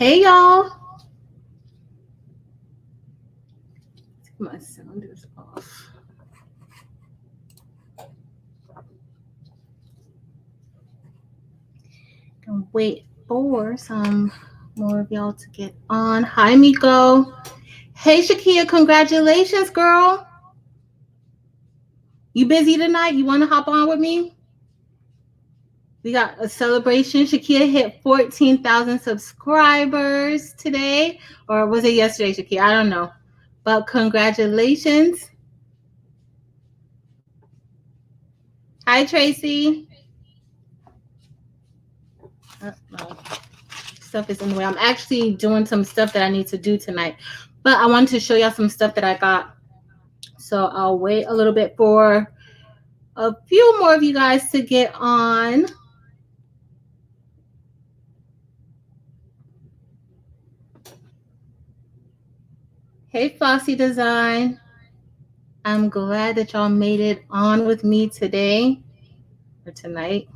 Hey y'all. My sound is off. Gonna wait for some more of y'all to get on. Hi Miko. Hey Shakia, congratulations, girl. You busy tonight? You wanna hop on with me? We got a celebration. Shakia hit 14,000 subscribers today. Or was it yesterday, Shakia? I don't know. But congratulations. Hi, Tracy. Uh-oh. Stuff is in the way. I'm actually doing some stuff that I need to do tonight. But I wanted to show y'all some stuff that I got. So I'll wait a little bit for a few more of you guys to get on. Hey, Flossy Design. I'm glad that y'all made it on with me today or tonight.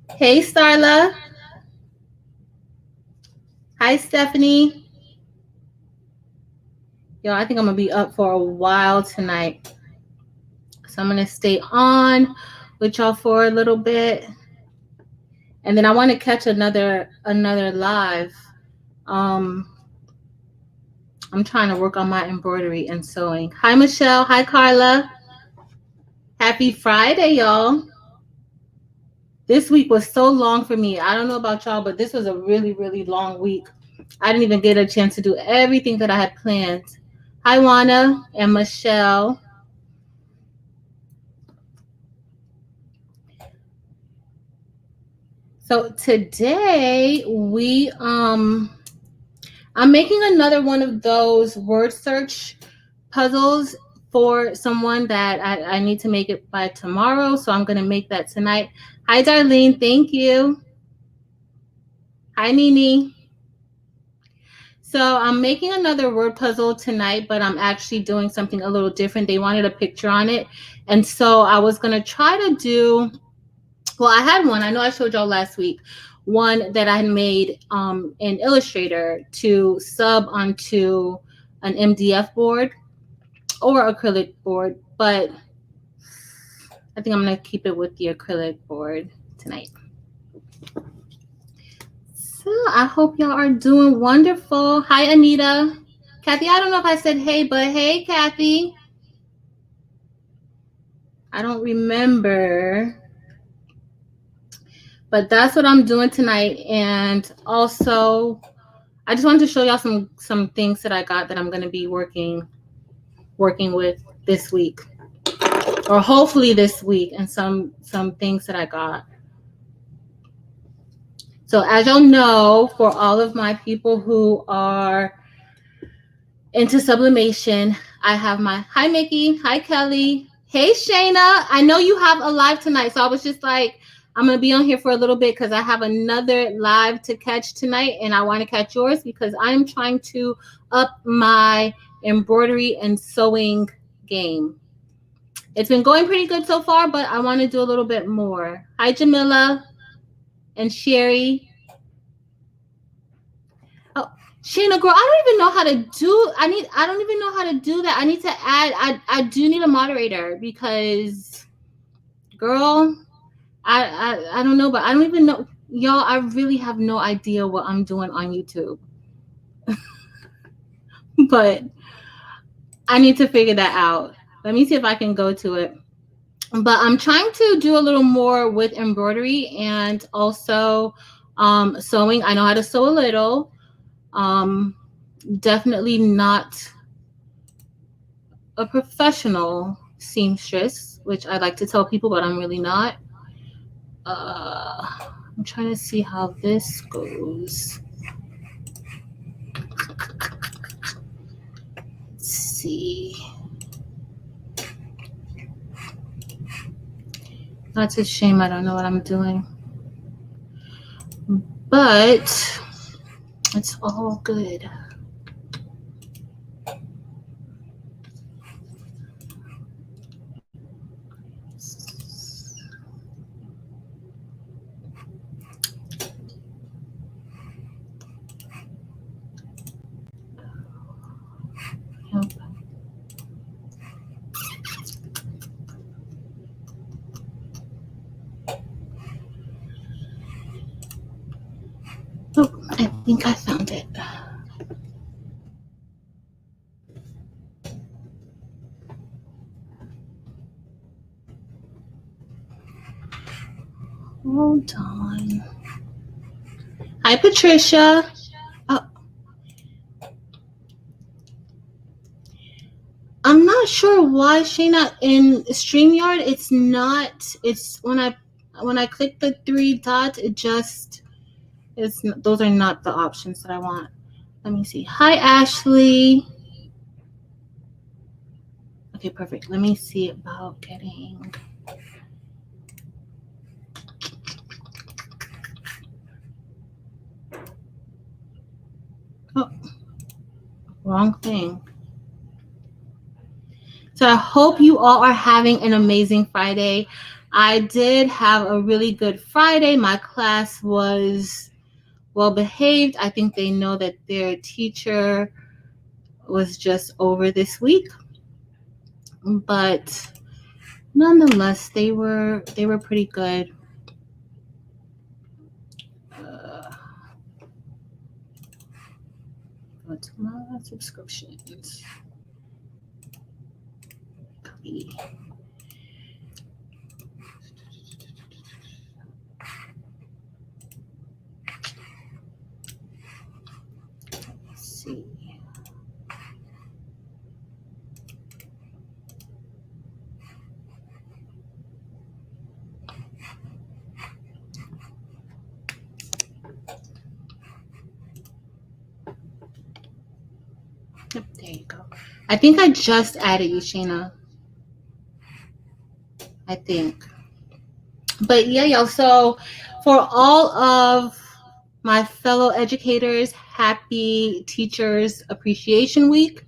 Hey, Starla. Hi, Stephanie. Yo, I think I'm going to be up for a while tonight. So I'm going to stay on with y'all for a little bit. And then I want to catch another live. I'm trying to work on my embroidery and sewing. Hi, Michelle. Hi, Carla. Happy Friday, y'all. This week was so long for me. I don't know about y'all, but this was a really, really long week. I didn't even get a chance to do everything that I had planned. Hi, Juana and Michelle. So today I'm making another one of those word search puzzles for someone that I need to make it by tomorrow. So I'm going to make that tonight. Hi, Darlene. Thank you. Hi, Nini. So I'm making another word puzzle tonight, but I'm actually doing something a little different. They wanted a picture on it. And so I was going to try to do, well, I had one. I know I showed y'all last week. One that I had made in Illustrator to sub onto an MDF board or acrylic board, but I think I'm going to keep it with the acrylic board tonight. So I hope y'all are doing wonderful. Hi, Anita. Kathy, I don't know if I said hey, but hey, Kathy. I don't remember. But that's what I'm doing tonight. And also, I just wanted to show y'all some things that I got that I'm going to be working with this week. Or hopefully this week, and some things that I got. So as y'all know, for all of my people who are into sublimation, I have my, hi Mickey, hi Kelly, hey Shayna. I know you have a live tonight, so I was just like, I'm going to be on here for a little bit because I have another live to catch tonight, and I want to catch yours because I'm trying to up my embroidery and sewing game. It's been going pretty good so far, but I want to do a little bit more. Hi, Jamila and Sherry. Oh, Shayna, girl, I don't even know how to do. I don't even know how to do that. I need to add. I do need a moderator because, girl, I don't know, but I don't even know, y'all. I really have no idea what I'm doing on YouTube, but I need to figure that out. Let me see if I can go to it. But I'm trying to do a little more with embroidery and also sewing. I know how to sew a little. Definitely not a professional seamstress, which I like to tell people, but I'm really not. I'm trying to see how this goes. Let's see. That's a shame I don't know what I'm doing. But it's all good. think I found it. Hold on. Hi, Patricia. Oh, I'm not sure why Shayna in StreamYard. It's not. It's when I click the three dots, it just it's those are not the options that I want. Let me see. Hi, Ashley. Okay, perfect. Let me see about getting. Oh, wrong thing. So I hope you all are having an amazing Friday. I did have a really good Friday. My class was well behaved. I think they know that their teacher was just over this week, but nonetheless, they were pretty good. What's my subscriptions? Copy. Let's see. Yep, there you go. I think I just added you, Shayna. I think. But yeah, y'all. So for all of my fellow educators, happy Teachers Appreciation Week.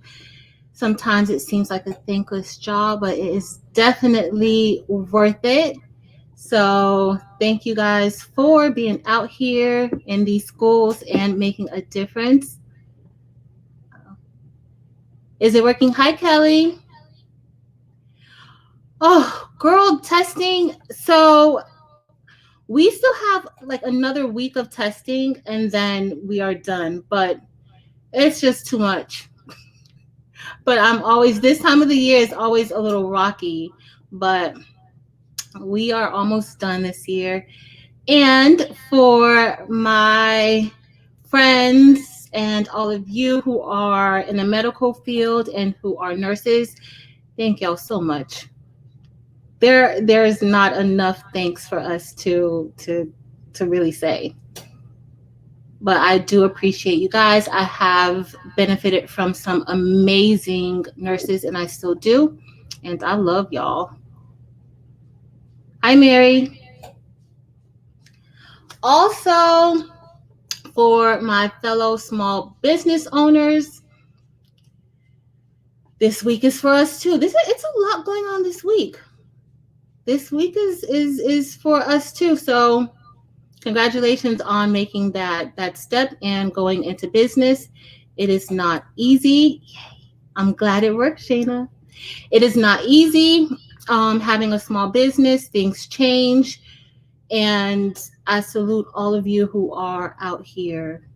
Sometimes it seems like a thankless job, but it is definitely worth it. So thank you guys for being out here in these schools and making a difference. Is it working? Hi, Kelly. Oh, girl, testing. So we still have like another week of testing and then we are done, but it's just too much. But I'm always, this time of the year is always a little rocky, but we are almost done this year. And for my friends and all of you who are in the medical field and who are nurses, thank y'all so much. There is not enough thanks for us to really say. But I do appreciate you guys. I have benefited from some amazing nurses and I still do. And I love y'all. Hi, Mary. Also, for my fellow small business owners, this week is for us too. It's a lot going on this week. This week is for us too. So congratulations on making that step and going into business. It is not easy. I'm glad it worked, Shayna. It is not easy having a small business. Things change. And I salute all of you who are out here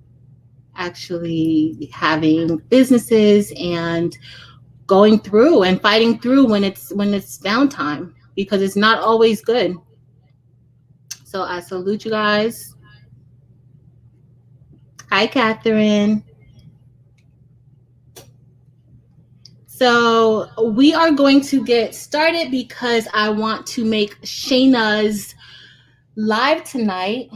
actually having businesses and going through and fighting through when it's downtime, because it's not always good. So I salute you guys. Hi, Catherine. So we are going to get started because I want to make Shayna's live tonight.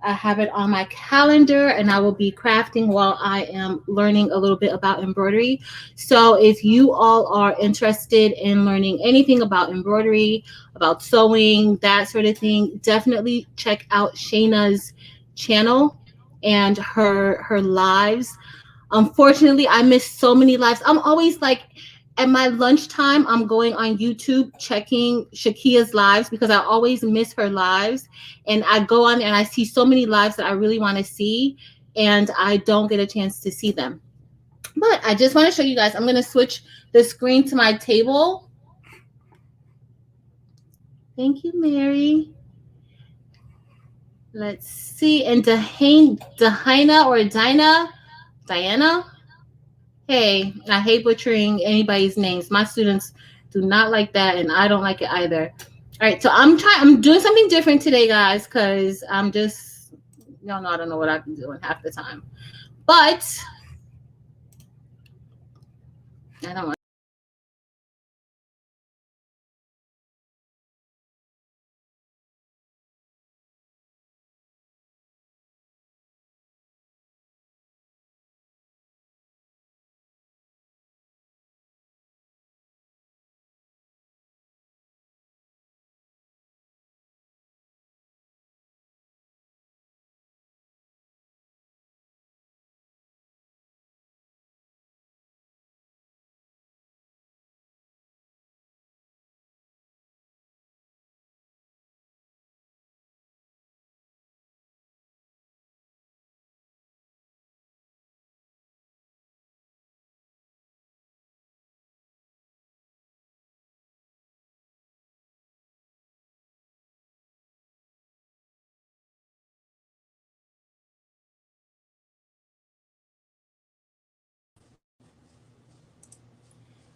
I have it on my calendar and I will be crafting while I am learning a little bit about embroidery. So if you all are interested in learning anything about embroidery, about sewing, that sort of thing, definitely check out Shayna's channel and her lives. Unfortunately, I missed so many lives. I'm always like, at my lunchtime, I'm going on YouTube checking Shakia's lives because I always miss her lives. And I go on and I see so many lives that I really want to see, and I don't get a chance to see them. But I just want to show you guys. I'm going to switch the screen to my table. Thank you, Mary. Let's see. And Dahina or Diana. Hey, I hate butchering anybody's names. My students do not like that, and I don't like it either. All right, so I'm doing something different today, guys, because I'm just, y'all know I don't know what I've been doing half the time. But I don't want.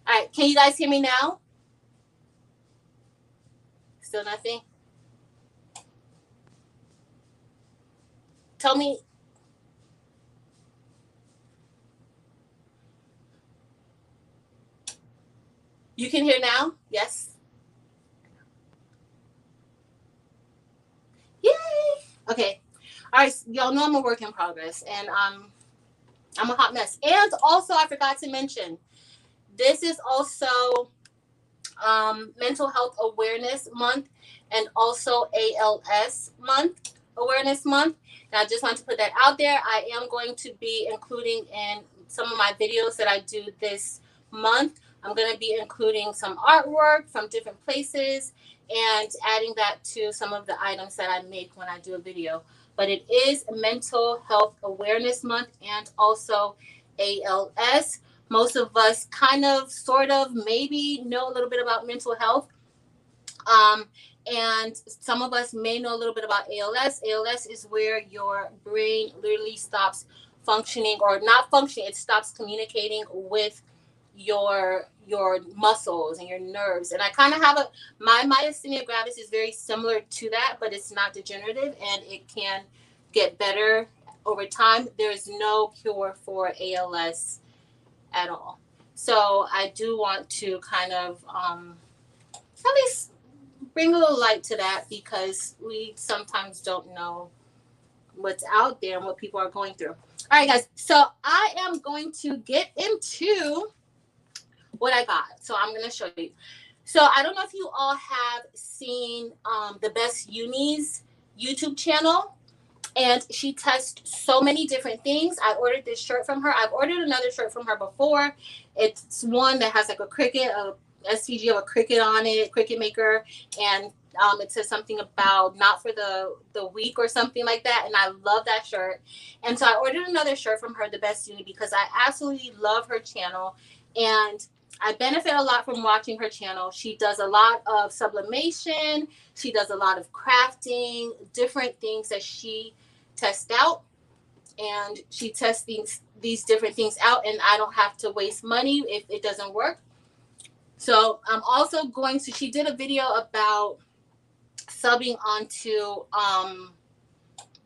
All right, can you guys hear me now? Still nothing? Tell me. You can hear now? Yes? Yay! Okay. All right, y'all know I'm a work in progress, and I'm a hot mess. And also, I forgot to mention, this is also Mental Health Awareness Month and also ALS Month, Awareness Month. And I just want to put that out there. I am going to be including in some of my videos that I do this month. I'm going to be including some artwork from different places and adding that to some of the items that I make when I do a video. But it is Mental Health Awareness Month and also ALS. Most of us kind of, sort of, maybe know a little bit about mental health. And some of us may know a little bit about ALS. ALS is where your brain literally stops functioning, or not functioning, it stops communicating with your muscles and your nerves. And I kind of have my myasthenia gravis is very similar to that, but it's not degenerative and it can get better over time. There's no cure for ALS at all. So I do want to kind of at least bring a little light to that, because we sometimes don't know what's out there and what people are going through. All right, guys. So I am going to get into what I got. So I'm going to show you. So I don't know if you all have seen the Best Unis YouTube channel. And she tests so many different things. I ordered this shirt from her. I've ordered another shirt from her before. It's one that has like a Cricut, a SVG of a Cricut on it, Cricut maker. And it says something about not for the weak or something like that. And I love that shirt. And so I ordered another shirt from her, The Best Uni, because I absolutely love her channel. And I benefit a lot from watching her channel. She does a lot of sublimation. She does a lot of crafting, different things that she tests out. And she tests these different things out, and I don't have to waste money if it doesn't work. So I'm also going to, she did a video about subbing onto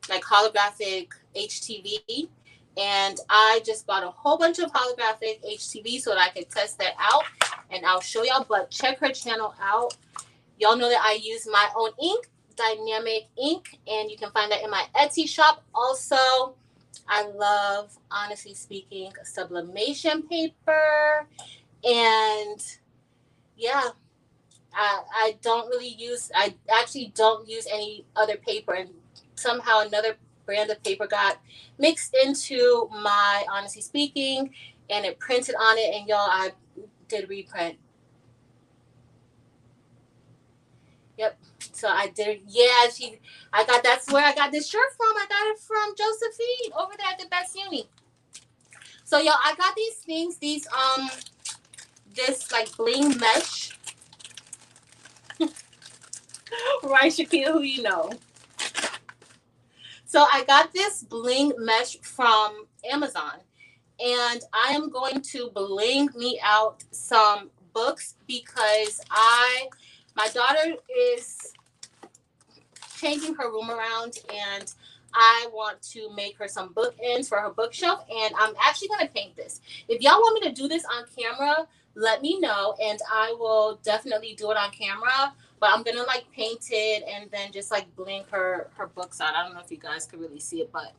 like holographic HTV. And I just bought a whole bunch of holographic HTV so that I could test that out. And I'll show y'all, but check her channel out. Y'all know that I use my own ink, Dynamic Ink, and you can find that in my Etsy shop. Also, I love, honestly speaking, sublimation paper. And yeah, I don't really use, I actually don't use any other paper. And somehow another brand of paper got mixed into my, honestly speaking, and it printed on it. And y'all, I did reprint. Yep. So I did. Yeah, that's where I got this shirt from. I got it from Josephine over there at the Best Uni. So y'all, I got these things, this like bling mesh. Right, Shakira, who you know. So I got this bling mesh from Amazon, and I am going to bling me out some books because my daughter is changing her room around, and I want to make her some bookends for her bookshelf, and I'm actually going to paint this. If y'all want me to do this on camera, let me know, and I will definitely do it on camera. But I'm going to like paint it and then just like bling her books out. I don't know if you guys can really see it, but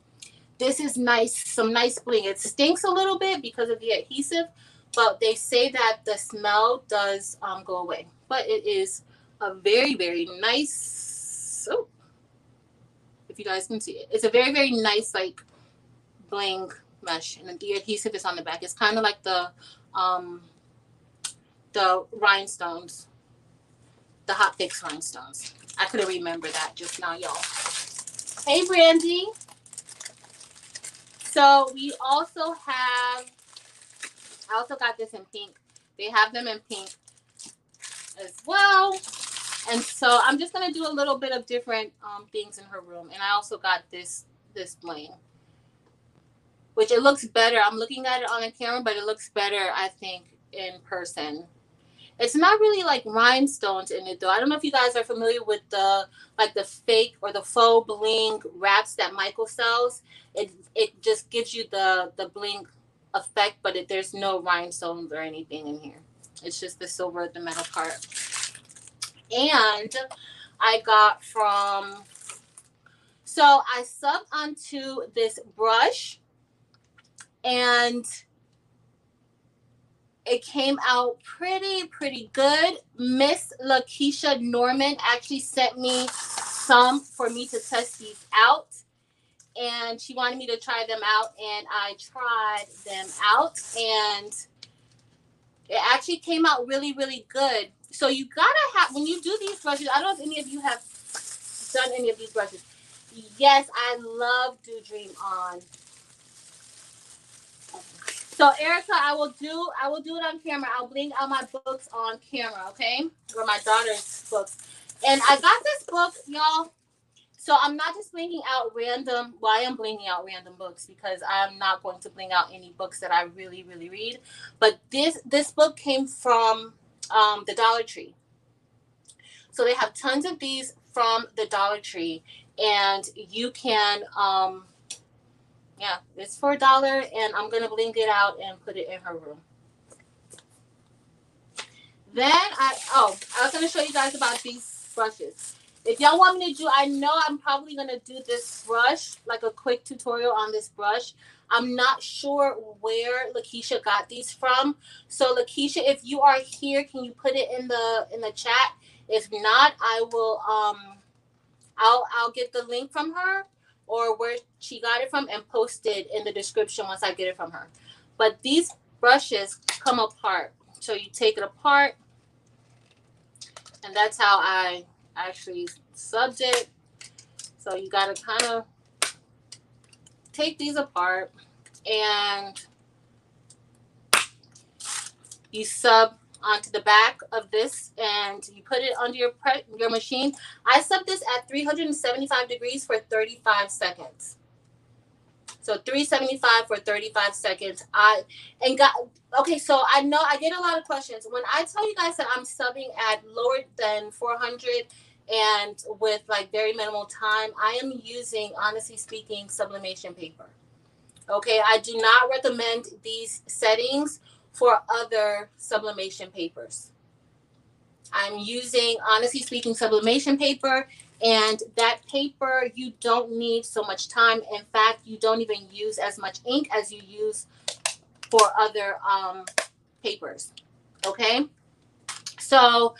this is nice, some nice bling. It stinks a little bit because of the adhesive, but they say that the smell does go away. But it is a very, very nice, oh, if you guys can see it. It's a very, very nice like bling mesh, and the adhesive is on the back. It's kind of like the rhinestones, the Hot Fix rhinestones. I couldn't remember that just now, y'all. Hey, Brandy. So we also have, I also got this in pink. They have them in pink as well. And so I'm just going to do a little bit of different things in her room. And I also got this bling, which it looks better. I'm looking at it on the camera, but it looks better, I think, in person. It's not really like rhinestones in it, though. I don't know if you guys are familiar with the fake or the faux bling wraps that Michael sells. It just gives you the bling effect, but there's no rhinestones or anything in here. It's just the silver, the metal part. And I got from, so I subbed onto this brush, and it came out pretty good. Miss Lakeisha Norman actually sent me some for me to test these out, and she wanted me to try them out, and I tried them out, and it actually came out really good. So you gotta have, when you do these brushes, I don't know if any of you have done any of these brushes. Yes, I love Do Dream On. So Erica, I will do it on camera. I'll bling out my books on camera, okay? Or my daughter's books. And I got this book, y'all. So I'm not just blinging out random. Well, I am blinging out random books because I'm not going to bling out any books that I really read. But this book came from the Dollar Tree. So they have tons of these from the Dollar Tree, and you can yeah, it's for $1, and I'm gonna bling it out and put it in her room. Then I was gonna show you guys about these brushes. If y'all want me to do, I know I'm probably gonna do this brush, like a quick tutorial on this brush. I'm not sure where Lakeisha got these from. So Lakeisha, if you are here, can you put it in the chat? If not, I will I'll get the link from her or where she got it from and post it in the description once I get it from her. But these brushes come apart. So you take it apart, and that's how I actually subbed it. So you got to kind of take these apart, and you sub onto the back of this, and you put it under your machine. I subbed this at 375 degrees for 35 seconds. So 375 for 35 seconds. Okay, so I know I get a lot of questions. When I tell you guys that I'm subbing at lower than 400 and with like very minimal time, I am using, honestly speaking, sublimation paper. Okay, I do not recommend these settings for other sublimation papers. I'm using, honestly speaking, sublimation paper, and that paper, you don't need so much time. In fact, you don't even use as much ink as you use for other papers. Okay, so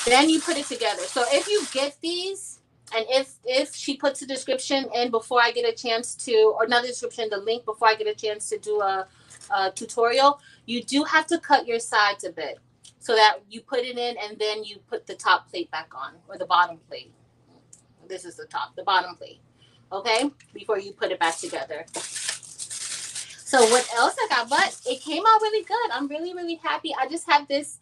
then you put it together. So if you get these, and if she puts a description in before I get a chance to, or not the description, the link before I get a chance to do a tutorial, you do have to cut your sides a bit so that you put it in, and then you put the top plate back on, or the bottom plate. This is the bottom plate, okay, before you put it back together. So what else I got? But it came out really good. I'm really happy. I just have this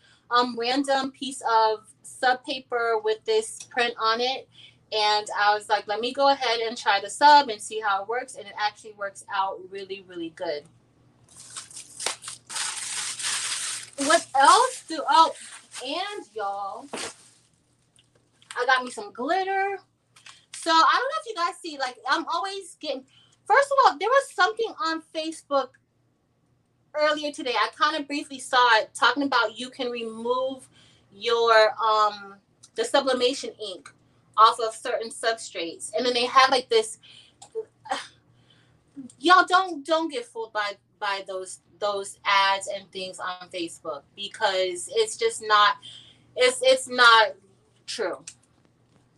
random piece of sub paper with this print on it, And I was like, let me go ahead and try the sub and see how it works. And it actually works out really, really good. What else do, oh, and y'all, I got me some glitter. So I don't know if you guys see, like, I'm always getting, first of all, there was something on Facebook earlier today. I kind of briefly saw it talking about you can remove your, the sublimation ink off of certain substrates. And then they have like this, y'all don't get fooled by those ads and things on Facebook, because it's just not, it's not true.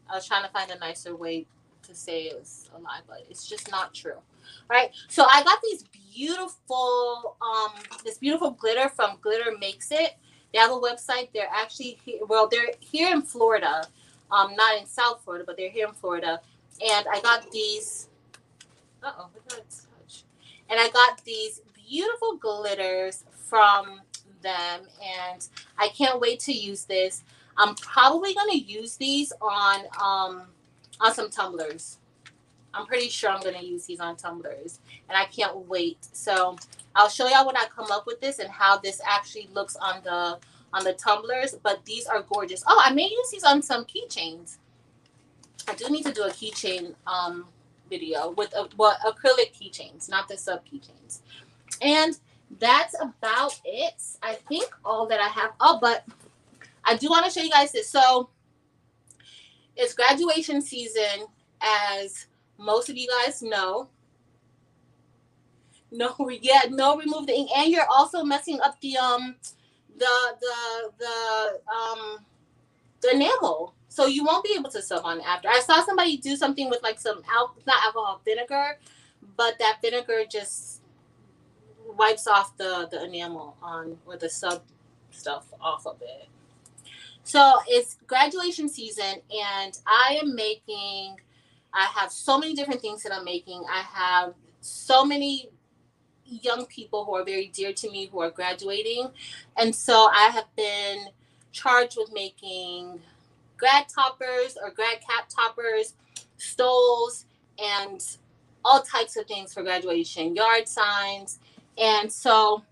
I was trying to find a nicer way to say it was a lie, but it's just not true. Right? So I got these beautiful, this beautiful glitter from Glitter Makes It. They have a website. They're actually they're here in Florida, not in South Florida, but they're here in Florida. And I got these. What did I touch? And I got these beautiful glitters from them, and I can't wait to use this. I'm probably gonna use these on some tumblers. I'm pretty sure I'm gonna use these on tumblers, and I can't wait. So I'll show y'all when I come up with this and how this actually looks on the tumblers. But these are gorgeous. Oh, I may use these on some keychains. I do need to do a keychain video with acrylic keychains, not the sub keychains. And that's about it. I think all that I have. Oh, but I do want to show you guys this. So it's graduation season, as most of you guys know. No, remove the ink, and you're also messing up the enamel, so you won't be able to sub on after. I saw somebody do something with like some not alcohol, vinegar, but that vinegar just wipes off the enamel on, or the sub stuff off of it. So it's graduation season, and I have so many different things that I'm making. I have so many young people who are very dear to me who are graduating. And so I have been charged with making grad toppers or grad cap toppers, stoles, and all types of things for graduation, yard signs. And so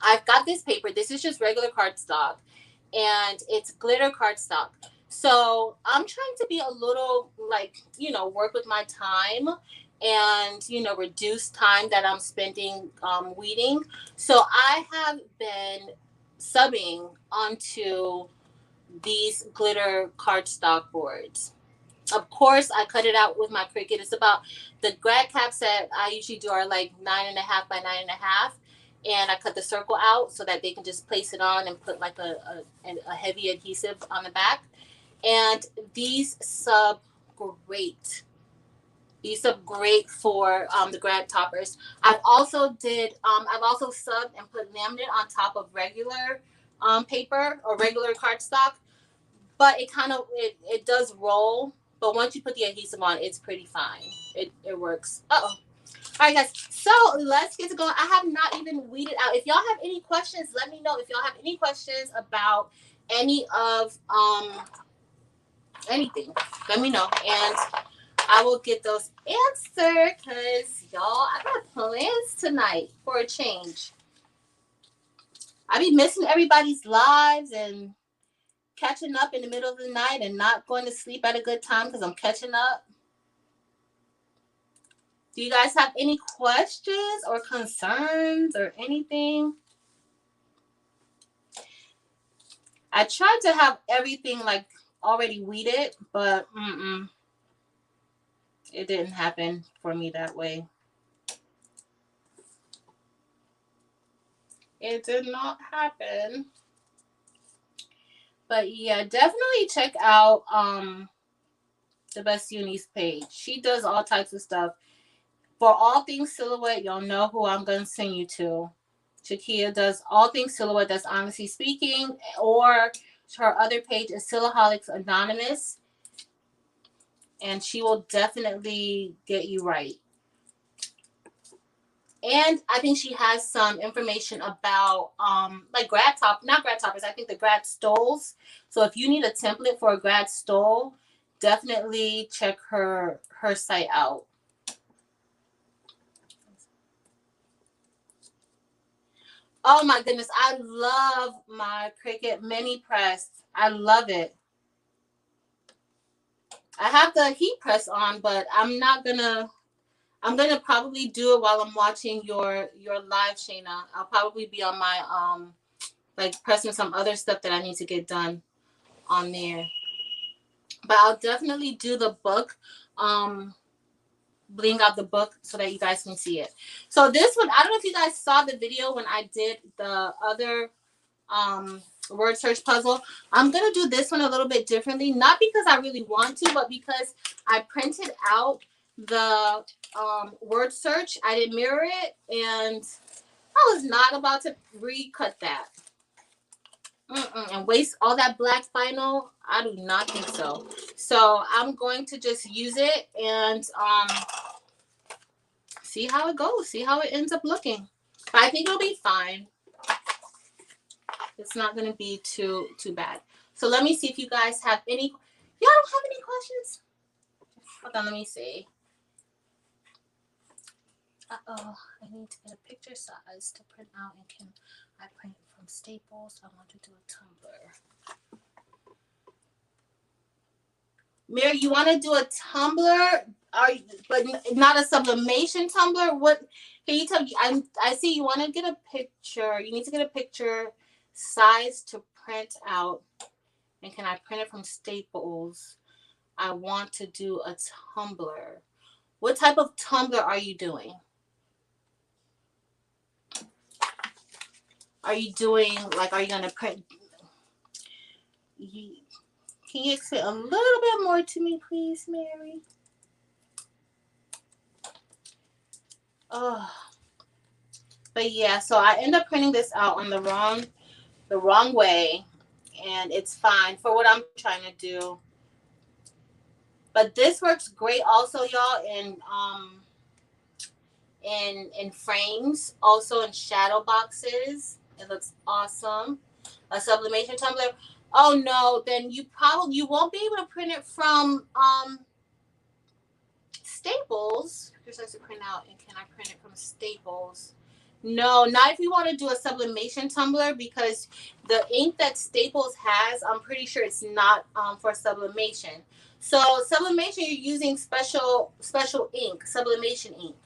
I've got this paper. This is just regular cardstock, and it's glitter cardstock. So I'm trying to be a little, like, work with my time and, reduce time that I'm spending weeding. So I have been subbing onto these glitter cardstock boards. Of course, I cut it out with my Cricut. It's about, the grad caps that I usually do are like 9.5 by 9.5. And I cut the circle out so that they can just place it on and put like a heavy adhesive on the back. And these sub great. These are great for the grad toppers. I've also subbed and put laminate on top of regular paper or regular cardstock, but it does roll. But once you put the adhesive on, it's pretty fine. It works. All right, guys. So let's get to going. I have not even weeded out. If y'all have any questions, let me know. If y'all have any questions about any of anything, let me know, and I will get those answered, because y'all, I got plans tonight for a change. I be missing everybody's lives and catching up in the middle of the night and not going to sleep at a good time because I'm catching up. Do you guys have any questions or concerns or anything? I tried to have everything like already weeded, but it didn't happen for me that way. It did not happen. But yeah, definitely check out the Best Unis page. She does all types of stuff. For all things silhouette, y'all know who I'm going to send you to. Shakia does all things silhouette, that's Honestly Speaking, or her other page is Silhoueholics Anonymous, and she will definitely get you right. And I think she has some information about like not grad toppers, I think the grad stoles. So if you need a template for a grad stole, definitely check her site out. Oh my goodness, I love my Cricut mini press. I love it. I have the heat press on, but I'm gonna probably do it while I'm watching your live, Shayna. I'll probably be on my like pressing some other stuff that I need to get done on there. But I'll definitely do the book, bling out the book so that you guys can see it. So this one, I don't know if you guys saw the video when I did the other word search puzzle. I'm gonna do this one a little bit differently, not because I really want to, but because I printed out the word search. I did mirror it, and I was not about to recut that and waste all that black vinyl. I do not think so. So I'm going to just use it and see how it goes, see how it ends up looking. But I think it'll be fine. It's not going to be too bad. So let me see if you guys have any. Y'all don't have any questions? Hold on, let me see. Uh-oh, I need to get a picture size to print out. And can I print from Staples? I want to do a tumbler. Mary, you want to do a tumbler? But not a sublimation tumbler? What can you tell me? I see you want to get a picture. You need to get a picture size to print out. And can I print it from Staples? I want to do a tumbler. What type of tumbler are you doing? Are you doing, like, are you going to print? Can you explain a little bit more to me, please, Mary? Oh. But yeah, so I end up printing this out on the wrong way, and it's fine for what I'm trying to do. But this works great also, y'all, in frames, also in shadow boxes. It looks awesome. A sublimation tumbler. Oh no, then you won't be able to print it from Staples. Here's how to print out, and can I print it from Staples? No, not if you want to do a sublimation tumbler, because the ink that Staples has, I'm pretty sure it's not for sublimation. So sublimation, you're using special ink, sublimation ink.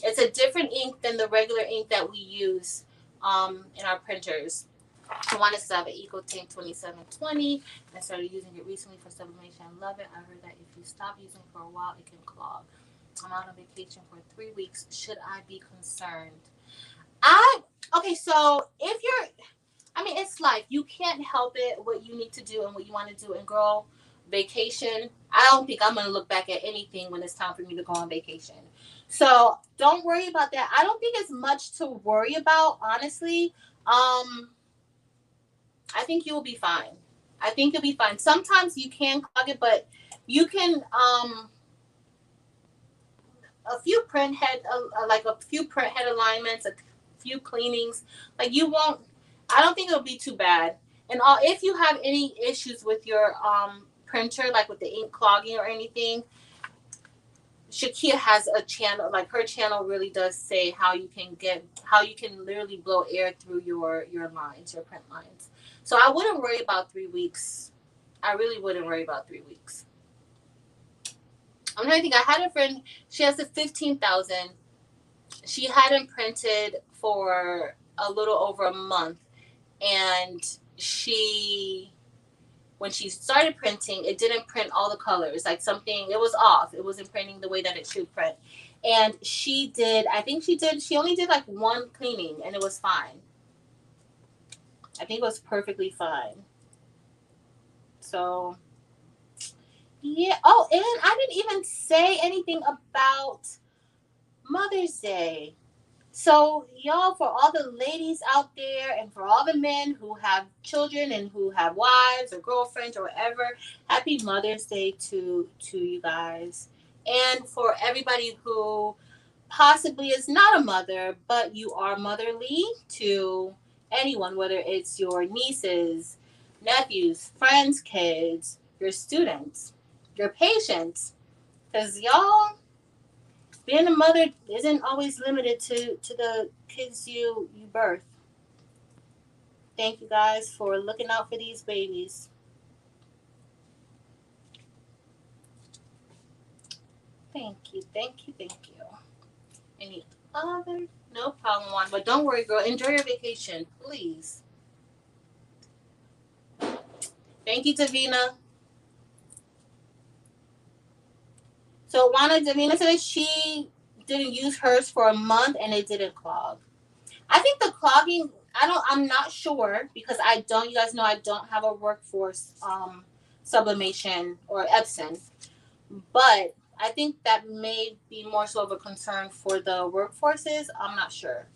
It's a different ink than the regular ink that we use in our printers. I wanted to have an EcoTank 2720. I started using it recently for sublimation. I love it. I heard that if you stop using it for a while, it can clog. I'm out on vacation for 3 weeks. Should I be concerned? Okay, so if you're, I mean, it's life. You can't help it what you need to do and what you want to do. And girl, vacation, I don't think I'm going to look back at anything when it's time for me to go on vacation. So don't worry about that. I don't think it's much to worry about, honestly. I think you'll be fine. I think you'll be fine. Sometimes you can clog it, but you can, a few print head alignments, a few cleanings, like you won't, I don't think it'll be too bad. And if you have any issues with your printer, like with the ink clogging or anything, Shakia has a channel, like her channel really does say how you can literally blow air through your lines, your print lines. So I wouldn't worry about 3 weeks. I really wouldn't worry about 3 weeks. I'm trying to think. I had a friend, she has a 15,000. She hadn't printed for a little over a month. And when she started printing, it didn't print all the colors. Like something, it was off. It wasn't printing the way that it should print. And she only did like one cleaning and it was fine. I think it was perfectly fine. So, yeah. Oh, and I didn't even say anything about Mother's Day. So, y'all, for all the ladies out there and for all the men who have children and who have wives or girlfriends or whatever, happy Mother's Day to you guys. And for everybody who possibly is not a mother, but you are motherly, to anyone, whether it's your nieces, nephews, friends, kids, your students. your patience. Because y'all, being a mother isn't always limited to the kids you birth. Thank you guys for looking out for these babies. Thank you, thank you, thank you. Any other? No problem, Juan. But don't worry, girl. Enjoy your vacation, please. Thank you, Davina. So Davina said she didn't use hers for a month and it didn't clog. I think the clogging, I'm not sure because I don't, you guys know I don't have a workforce sublimation or Epson. But I think that may be more so of a concern for the workforces. I'm not sure.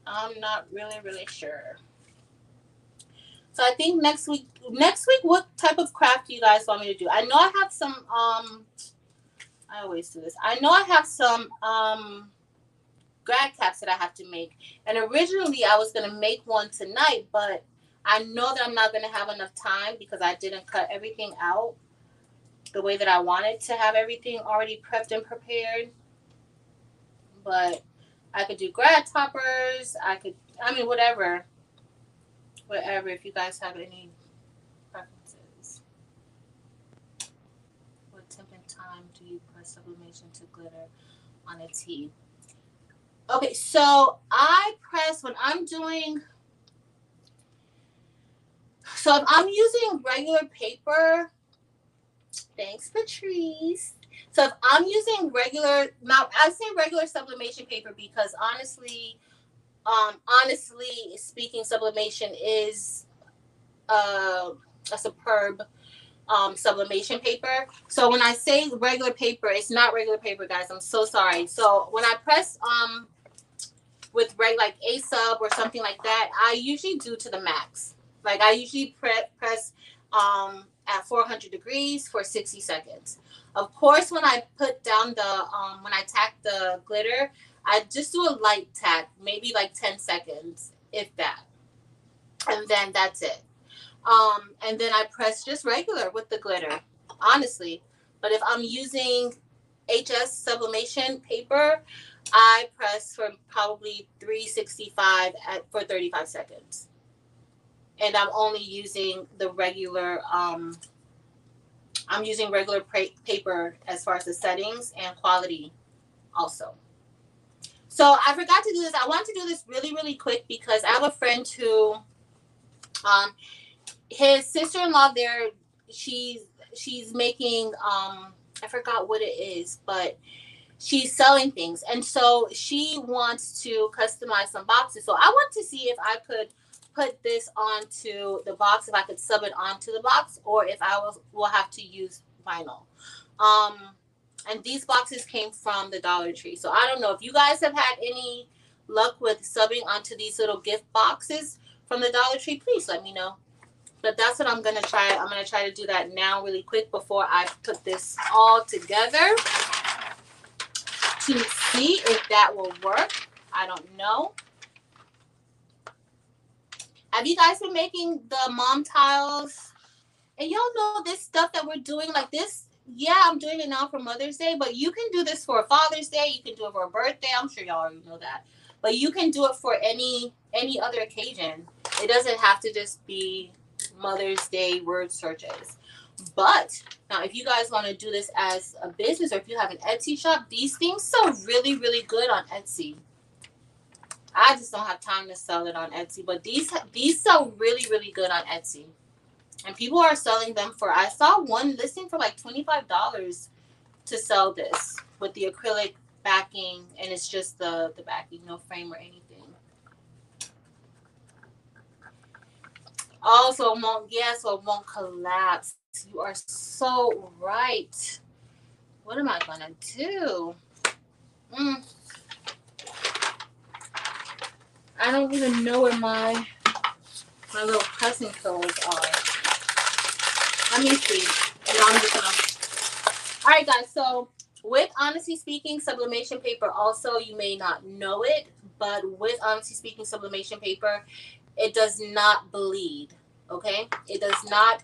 I'm not really sure. So I think next week, what type of craft do you guys want me to do? I know I have some, I always do this. I know I have some grad caps that I have to make. And originally I was going to make one tonight, but I know that I'm not going to have enough time because I didn't cut everything out the way that I wanted to have everything already prepped and prepared. But I could do grad toppers. Whatever. Whatever, if you guys have any preferences. What temp and time do you press sublimation to glitter on a tee? Okay, so I press when I'm doing, so if I'm using regular paper, thanks Patrice. So if I'm using regular, now I say regular sublimation paper because honestly speaking, sublimation is a superb sublimation paper. So when I say regular paper, it's not regular paper, guys. I'm so sorry. So when I press with like A sub or something like that, I usually do to the max. Like I usually press at 400 degrees for 60 seconds. Of course, when I put down the when I tack the glitter, I just do a light tack, maybe like 10 seconds, if that, and then that's it. And then I press just regular with the glitter, honestly. But if I'm using HS sublimation paper, I press for probably 365 for 35 seconds. And I'm only using the regular, I'm using regular paper as far as the settings and quality also. So I forgot to do this. I want to do this really quick because I have a friend who, his sister-in-law there, she's making, I forgot what it is, but she's selling things. And so she wants to customize some boxes. So I want to see if I could put this onto the box, if I could sub it onto the box, or if I will have to use vinyl. And these boxes came from the Dollar Tree. So I don't know if you guys have had any luck with subbing onto these little gift boxes from the Dollar Tree. Please let me know. But that's what I'm going to try. I'm going to try to do that now really quick before I put this all together to see if that will work. I don't know. Have you guys been making the mom tiles? And y'all know this stuff that we're doing like this. Yeah, I'm doing it now for Mother's Day, but you can do this for Father's Day. You can do it for a birthday. I'm sure y'all already know that. But you can do it for any other occasion. It doesn't have to just be Mother's Day word searches. But now if you guys want to do this as a business, or if you have an Etsy shop, these things sell really good on Etsy. I just don't have time to sell it on Etsy, but these sell really good on Etsy. And people are selling them for, I saw one listing for like $25 to sell this with the acrylic backing, and it's just the backing, no frame or anything. Also, so it won't collapse. You are so right. What am I gonna do? I don't even know where my little pressing pillows are. Let me see. I'm just gonna. All right, guys. So with Honestly Speaking sublimation paper, also you may not know it, but with Honestly Speaking sublimation paper, it does not bleed. Okay, it does not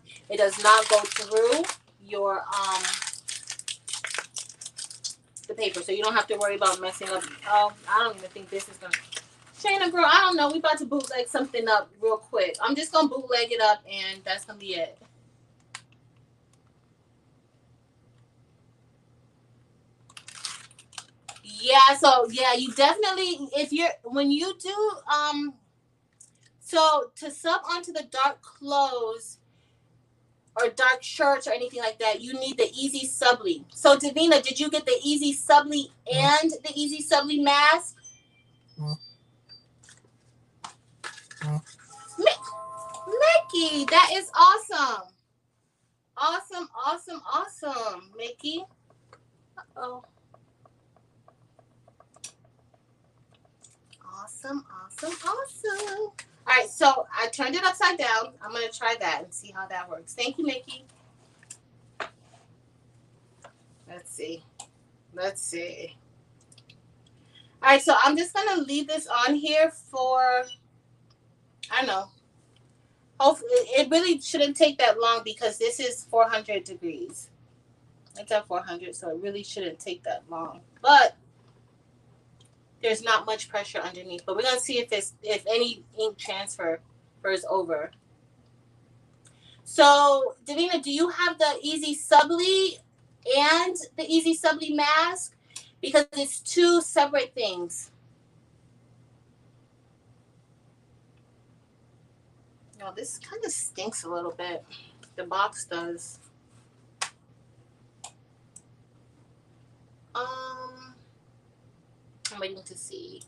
go through your the paper, so you don't have to worry about messing up. Oh, I don't even think this is gonna. Shayna, girl, I don't know. We about to bootleg something up real quick. I'm just gonna bootleg it up, and that's gonna be it. Yeah, so yeah, you definitely, if you're, when you do so to sub onto the dark clothes or dark shirts or anything like that, you need the Easy Subly. So Davina, did you get the Easy Subly and the Easy Subly mask? Mickey, that is awesome. Awesome, awesome, awesome, Mickey. Uh-oh. Awesome, awesome, awesome. All right, so I turned it upside down. I'm going to try that and see how that works. Thank you, Mickey. Let's see. Let's see. All right, so I'm just going to leave this on here for, I don't know. Hopefully, it really shouldn't take that long because this is 400 degrees. It's at 400, so it really shouldn't take that long. But there's not much pressure underneath. But we're going to see if any ink transfers over. So, Davina, do you have the Easy Subly and the Easy Subly mask? Because it's two separate things. No, this kind of stinks a little bit. The box does. I'm waiting to see.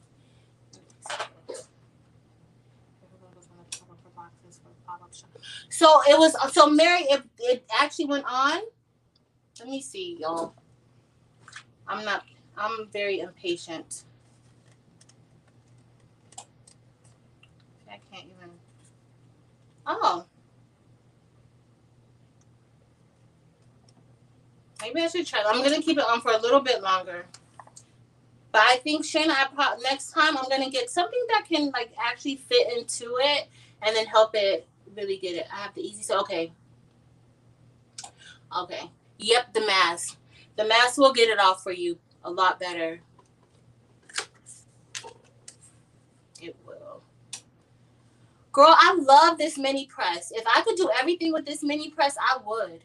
So it was. So Mary, it actually went on. Let me see, y'all. I'm very impatient. I can't even. Oh. Maybe I should try. I'm going to keep it on for a little bit longer. But I think, Shayna, next time I'm going to get something that can like actually fit into it and then help it really get it. I have the Easy. So, okay. Okay. Yep, the mask. The mask will get it off for you a lot better. It will. Girl, I love this mini press. If I could do everything with this mini press, I would.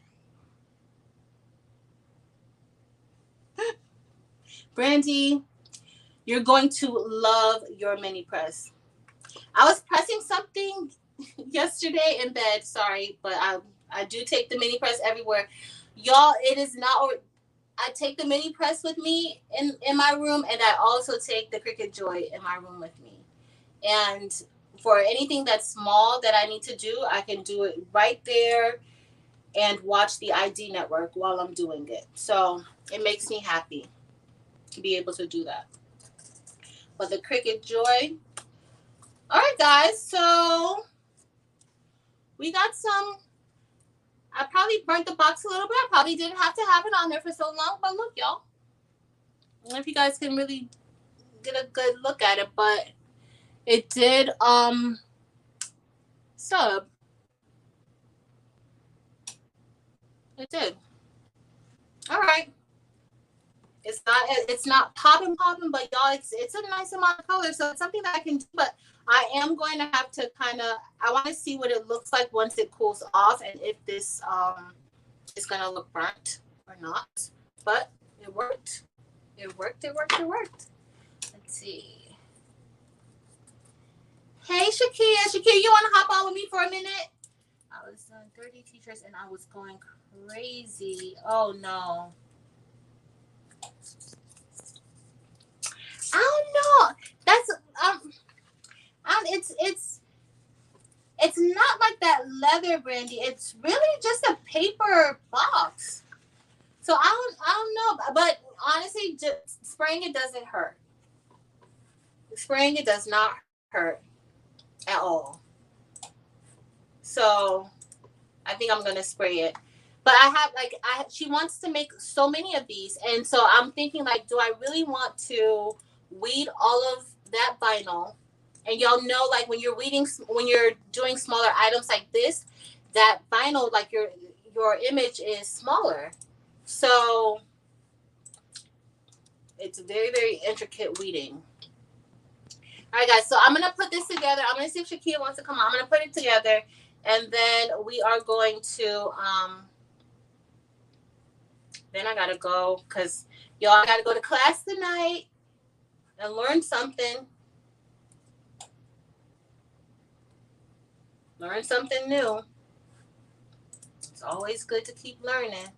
Brandy, you're going to love your mini press. I was pressing something yesterday in bed. Sorry, but I do take the mini press everywhere. Y'all, it is not... I take the mini press with me in my room, and I also take the Cricut Joy in my room with me. And for anything that's small that I need to do, I can do it right there and watch the ID network while I'm doing it. So it makes me happy to be able to do that. But the Cricut Joy. All right, guys. So we got some. I probably burnt the box a little bit. I probably didn't have to have it on there for so long. But look, y'all. I don't know if you guys can really get a good look at it, but it did sub. It did. All right. It's not popping, but y'all, it's a nice amount of color, so it's something that I can do. But I am going to have to I want to see what it looks like once it cools off, and if this is gonna look burnt or not. But it worked. It worked. Let's see. Hey, Shakia, you want to hop on with me for a minute? I was doing 30 t-shirts and I was going crazy. Oh no. I don't know. That's it's not like that leather, Brandy. It's really just a paper box. So I don't know, but honestly, just spraying it doesn't hurt. Spraying it does not hurt at all. So I think I'm gonna spray it. But she wants to make so many of these, and so I'm thinking, like, do I really want to weed all of that vinyl And y'all know, like when you're doing smaller items like this, that vinyl, like your image is smaller. So it's very, very intricate weeding. All right, guys. So I'm gonna put this together. I'm gonna see if Shakia wants to come on. I'm gonna put it together, and then we are going to. Then I gotta go because y'all, I gotta go to class tonight and learn something. Learn something new. It's always good to keep learning.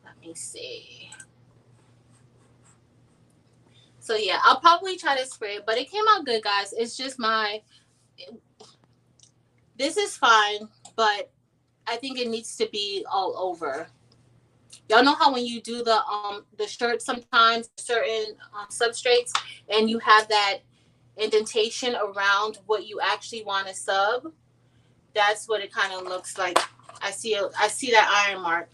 Let me see. So yeah, I'll probably try to spray it, but it came out good, guys. It's just this is fine, but I think it needs to be all over. Y'all know how when you do the shirt, sometimes certain substrates, and you have that indentation around what you actually want to sub. That's what it kind of looks like. I see that iron mark,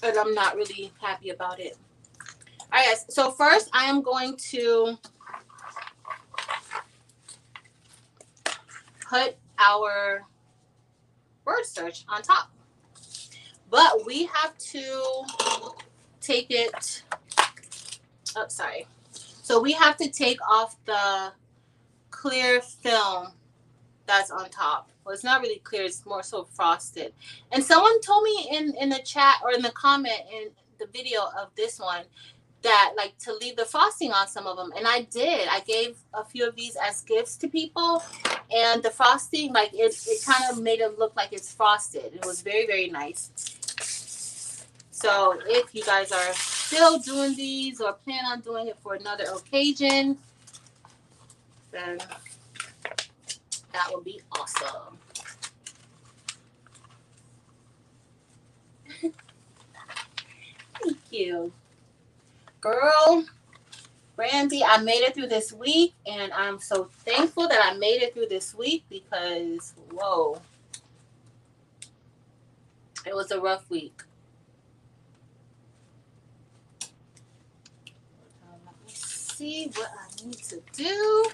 but I'm not really happy about it. All right, guys. So first, I am going to put our word search on top, but we have to take it. Oh, sorry. So we have to take off the clear film that's on top. Well, it's not really clear. It's more so frosted. And someone told me in the chat or in the comment in the video of this one that like to leave the frosting on some of them, and I did. I gave a few of these as gifts to people, and the frosting, like it kind of made it look like it's frosted. It was very, very nice. So if you guys are still doing these or plan on doing it for another occasion, then that would be awesome. Thank you. Girl, Brandy, I made it through this week, and I'm so thankful that I made it through this week because, whoa, it was a rough week. Let me see what I need to do.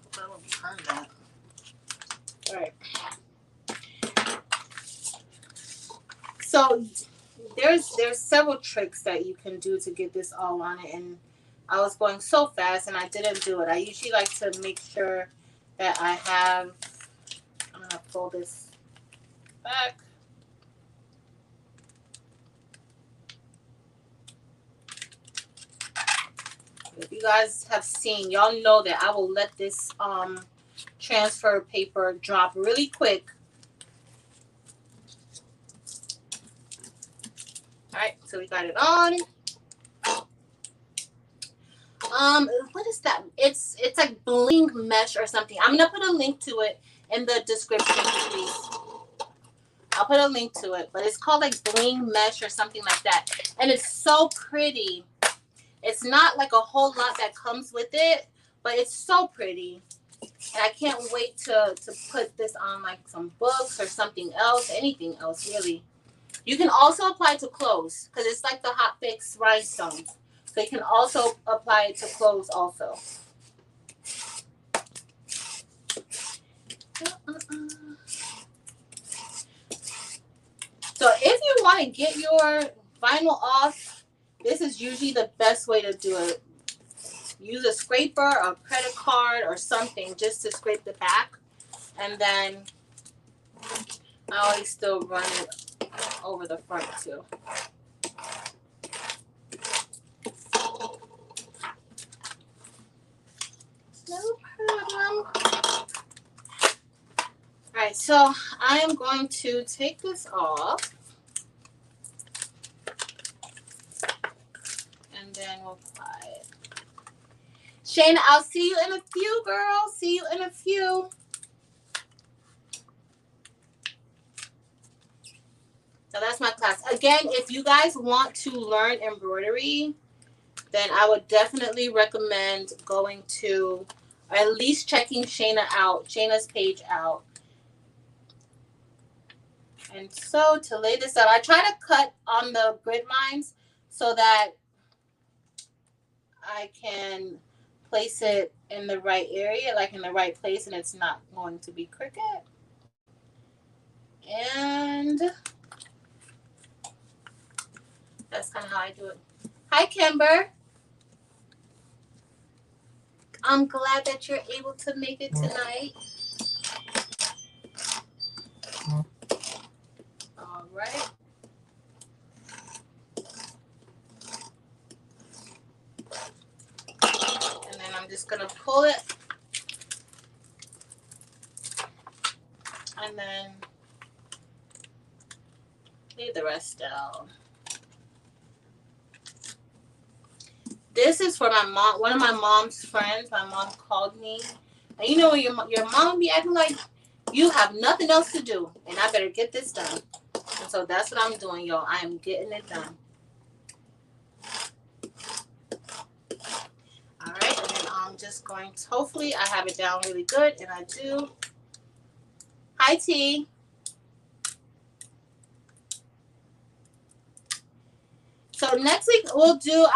Hope I won't be behind that. All right. So there's several tricks that you can do to get this all on it, and I was going so fast and I didn't do it. I usually like to make sure that I have. I'm gonna pull this back. If you guys have seen, y'all know that I will let this transfer paper drop really quick. All right, so we got it on. What is that? It's like bling mesh or something. I'm gonna put a link to it in the description, please. I'll put a link to it, but it's called like bling mesh or something like that, and it's so pretty. It's not like a whole lot that comes with it, but it's so pretty, and I can't wait to put this on like some books or something else, anything else really. You can also apply it to clothes because it's like the Hot Fix rhinestones. So you can also apply it to clothes also. So if you want to get your vinyl off, this is usually the best way to do it. Use a scraper, a credit card, or something just to scrape the back. And then I always still run it over the front too. No problem. All right, so I am going to take this off. And then we'll apply it. Shayna, I'll see you in a few, girl. See you in a few. So that's my class. Again, if you guys want to learn embroidery, then I would definitely recommend going to, or at least checking Shayna's page out. And so to lay this out, I try to cut on the grid lines so that I can place it in the right area, like in the right place, and it's not going to be Cricut. And that's kind of how I do it. Hi, Kimber. I'm glad that you're able to make it tonight. All right. And then I'm just going to pull it. And then lay the rest down. This is for my mom. One of my mom's friends. My mom called me. And you know when your mom be acting like you have nothing else to do. And I better get this done. And so that's what I'm doing, y'all. I am getting it done. All right. And then I'm just going to, hopefully I have it down really good. And I do. Hi, T. So next week we'll do,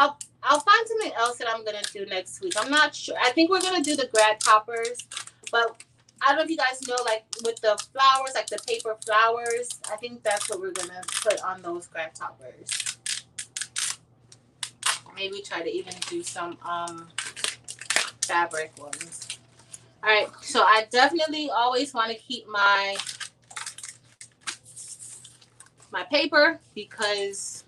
I'll find something else that I'm going to do next week. I'm not sure. I think we're going to do the grad toppers. But I don't know if you guys know, like with the flowers, like the paper flowers, I think that's what we're going to put on those grad toppers. Maybe try to even do some fabric ones. All right. So I definitely always want to keep my paper because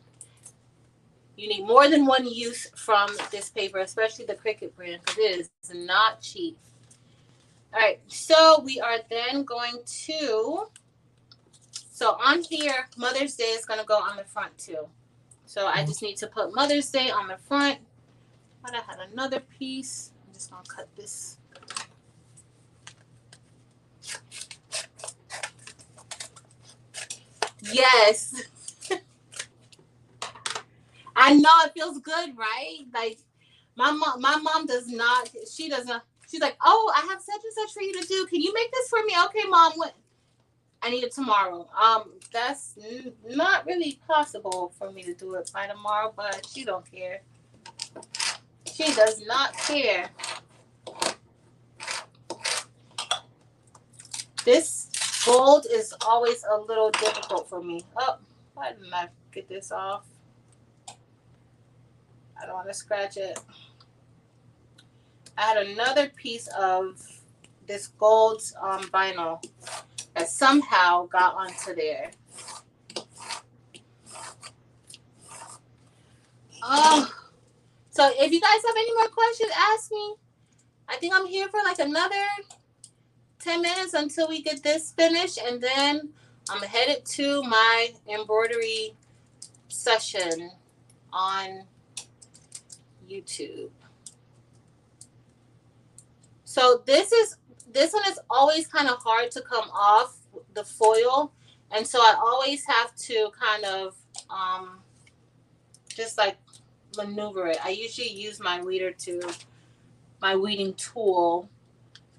you need more than one use from this paper, especially the Cricut brand, because it is not cheap. All right, so we are then going to, so on here, Mother's Day is going to go on the front too. So I just need to put Mother's Day on the front. But I had another piece. I'm just going to cut this. Yes. I know it feels good, right? Like my mom does not, she doesn't, she's like, oh, I have such and such for you to do. Can you make this for me? Okay, Mom, what? I need it tomorrow. That's not really possible for me to do it by tomorrow, but she don't care. She does not care. This gold is always a little difficult for me. Oh, why didn't I get this off? I don't want to scratch it. I had another piece of this gold vinyl that somehow got onto there. Oh, so if you guys have any more questions, ask me. I think I'm here for like another 10 minutes until we get this finished, and then I'm headed to my embroidery session on YouTube. So this one is always kind of hard to come off the foil, and so I always have to kind of just like maneuver it. I usually use my weeding tool.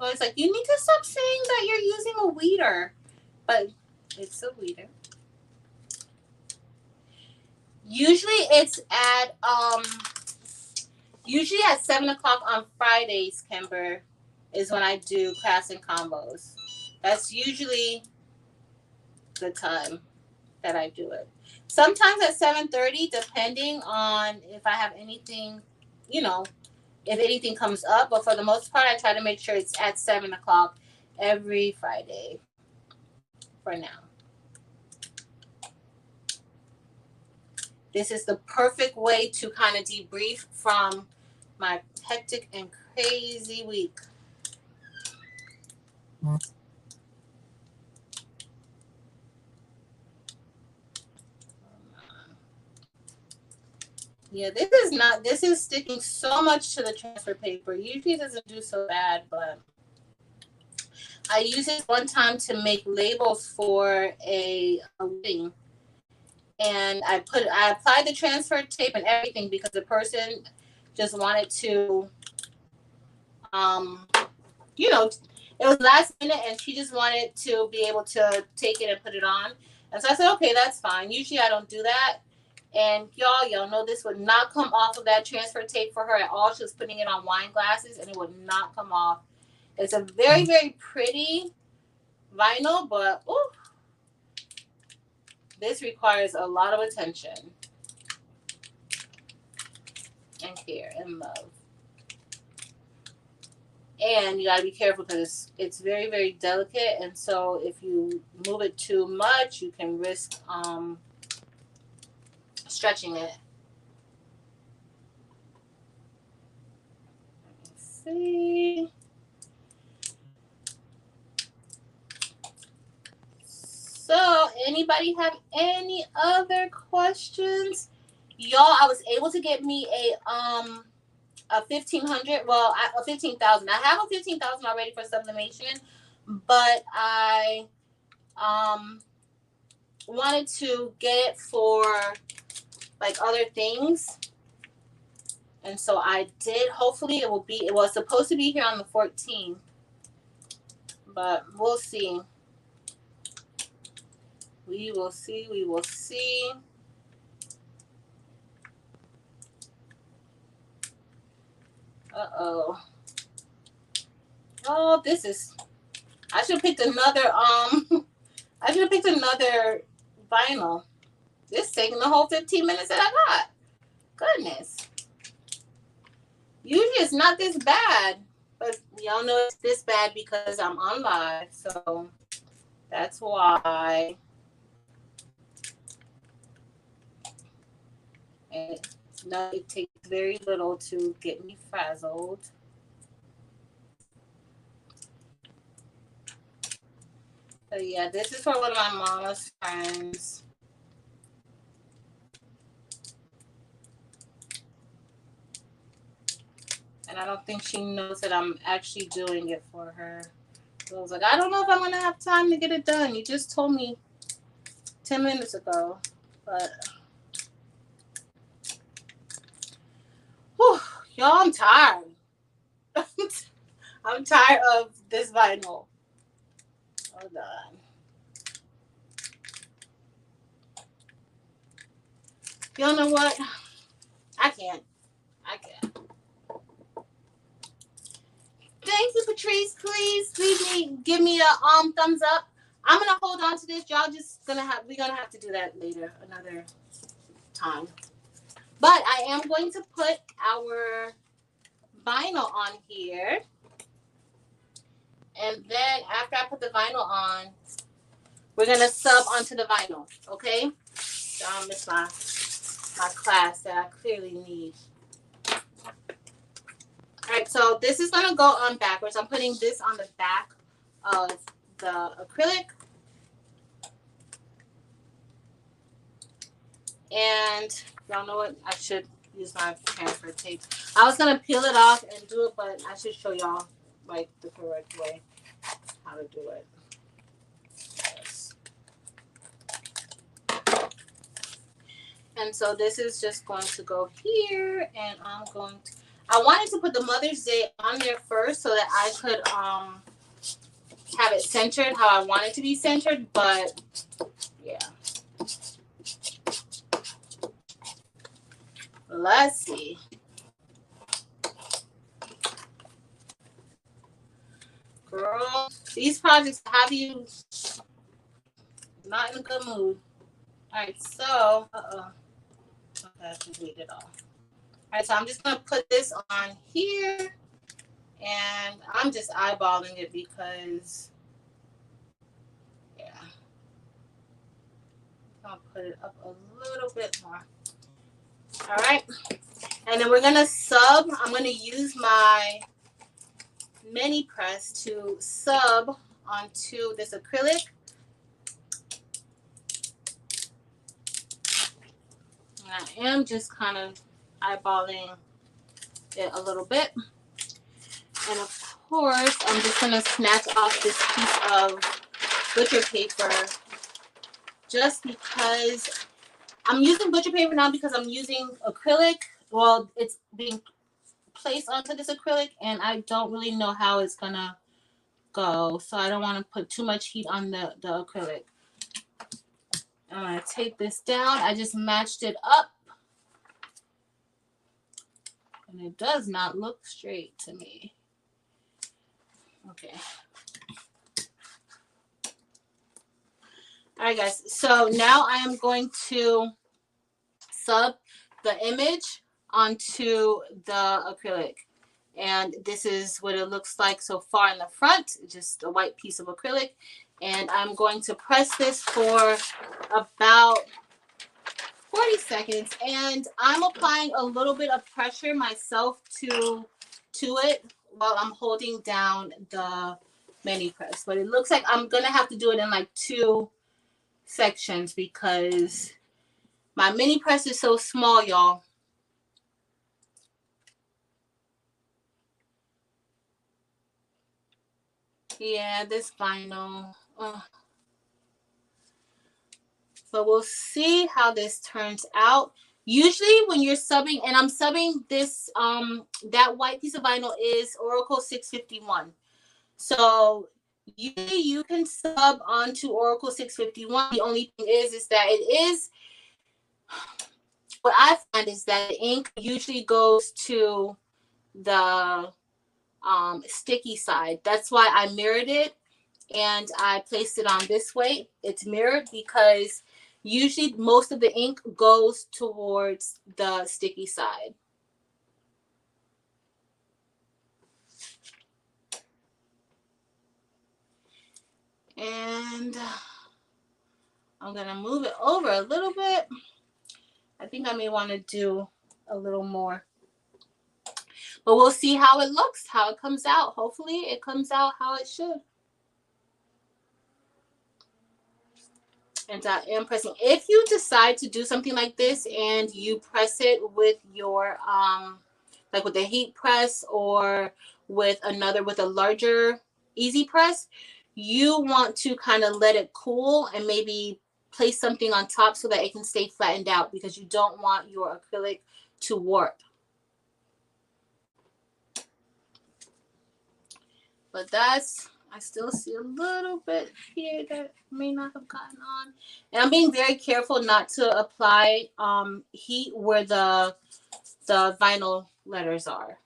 So it's like, you need to stop saying that you're using a weeder, but it's a weeder. Usually it's at 7 o'clock on Fridays, Kimber, is when I do crafts and combos. That's usually the time that I do it. Sometimes at 7:30, depending on if I have anything, if anything comes up. But for the most part, I try to make sure it's at 7 o'clock every Friday for now. This is the perfect way to kind of debrief from my hectic and crazy week. Yeah, this is sticking so much to the transfer paper. Usually it doesn't do so bad, but I used it one time to make labels for a wedding. And I applied the transfer tape and everything because the person just wanted to, it was last minute and she just wanted to be able to take it and put it on. And so I said, okay, that's fine. Usually I don't do that. And y'all know this would not come off of that transfer tape for her at all. She was putting it on wine glasses and it would not come off. It's a very, very pretty vinyl, but ooh, this requires a lot of attention and care and love. And you got to be careful because it's very, very delicate. And so if you move it too much, you can risk stretching it. Let's see. So anybody have any other questions? Y'all, I was able to get me a 1,500, well, a 15,000. I have a 15,000 already for sublimation, but I wanted to get it for like other things, and so I did. Hopefully it was supposed to be here on the 14th, but we'll see. We will see. Uh-oh. Oh, this is, I should have picked another vinyl. This is taking the whole 15 minutes that I got. Goodness. Usually it's not this bad, but y'all know it's this bad because I'm on live, so that's why. And no, it takes very little to get me frazzled. So yeah, this is for one of my mama's friends. And I don't think she knows that I'm actually doing it for her. So I was like, I don't know if I'm going to have time to get it done. You just told me 10 minutes ago. But, whew, y'all, I'm tired. I'm tired of this vinyl. Hold on. Y'all know what? I can't. Thank you, Patrice. Please give me a thumbs up. I'm gonna hold on to this. Y'all we're gonna have to do that later, another time. But I am going to put our vinyl on here. And then after I put the vinyl on, we're gonna sub onto the vinyl, okay? Don't miss my class that I clearly need. All right, so this is gonna go on backwards. I'm putting this on the back of the acrylic. And y'all know what? I should use my transfer tape. I was gonna peel it off and do it, but I should show y'all like the correct way how to do it. Yes. And so this is just going to go here, and I wanted to put the Mother's Day on there first so that I could have it centered how I want it to be centered, but yeah. Let's see. Girl, these projects have you not in a good mood. All right, so, okay, I have to delete it all. All right, so I'm just going to put this on here, and I'm just eyeballing it because, yeah. I'll put it up a little bit more. All right, and then we're going to sub. I'm going to use my mini press to sub onto this acrylic. And I am just kind of eyeballing it a little bit. And of course, I'm just going to snatch off this piece of butcher paper just because I'm using butcher paper now because I'm using acrylic. Well, it's being placed onto this acrylic and I don't really know how it's going to go. So I don't want to put too much heat on the acrylic. I'm going to take this down. I just matched it up. And it does not look straight to me. Okay. All right, guys. So now I am going to sub the image onto the acrylic. And this is what it looks like so far in the front, just a white piece of acrylic. And I'm going to press this for about 40 seconds. And I'm applying a little bit of pressure myself to it while I'm holding down the mini press. But it looks like I'm going to have to do it in like 2 sections because my mini press is so small, y'all. Yeah, this vinyl. But we'll see how this turns out. Usually when you're subbing, and I'm subbing this, that white piece of vinyl is Oracle 651. So usually you can sub onto Oracle 651. The only thing is that it is, what I find is that the ink usually goes to the sticky side. That's why I mirrored it and I placed it on this way. It's mirrored because usually most of the ink goes towards the sticky side. And I'm going to move it over a little bit. I think I may want to do a little more. But we'll see how it looks, how it comes out. Hopefully it comes out how it should. And I am pressing. If you decide to do something like this and you press it with your, like with a heat press or with a larger easy press, you want to kind of let it cool and maybe place something on top so that it can stay flattened out because you don't want your acrylic to warp. But that's, I still see a little bit here that may not have gotten on. And I'm being very careful not to apply heat where the vinyl letters are.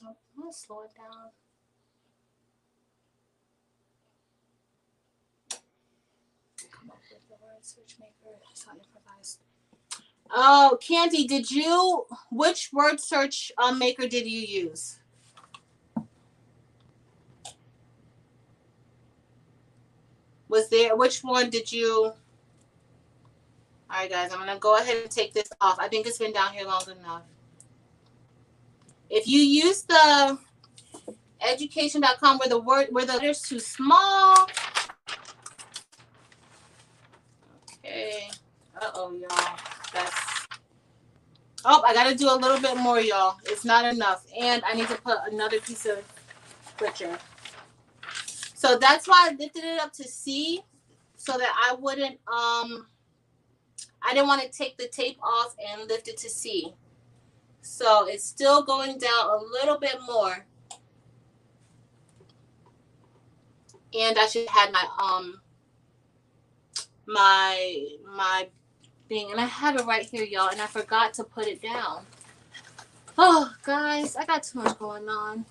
Oh, I'm going to slow it down. Come up with the word search maker. So improvised. Oh, Candy, which word search maker did you use? Which one did you? All right, guys, I'm going to go ahead and take this off. I think it's been down here long enough. If you use the education.com where the letters too small. Okay. Uh-oh, y'all. I got to do a little bit more, y'all. It's not enough. And I need to put another piece of butcher. So that's why I lifted it up to C so that I wouldn't, I didn't want to take the tape off and lift it to C. So it's still going down a little bit more. And I should have had my thing. And I have it right here, y'all. And I forgot to put it down. Oh, guys, I got too much going on.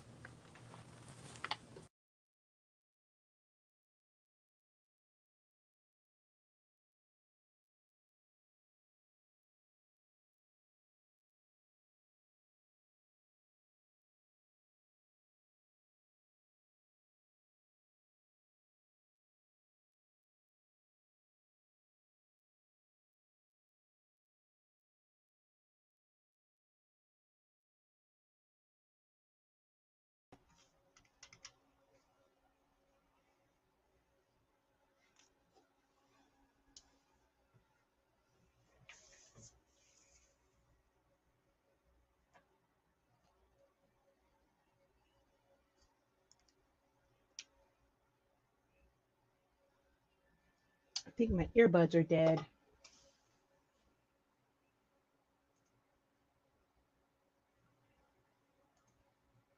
I think my earbuds are dead.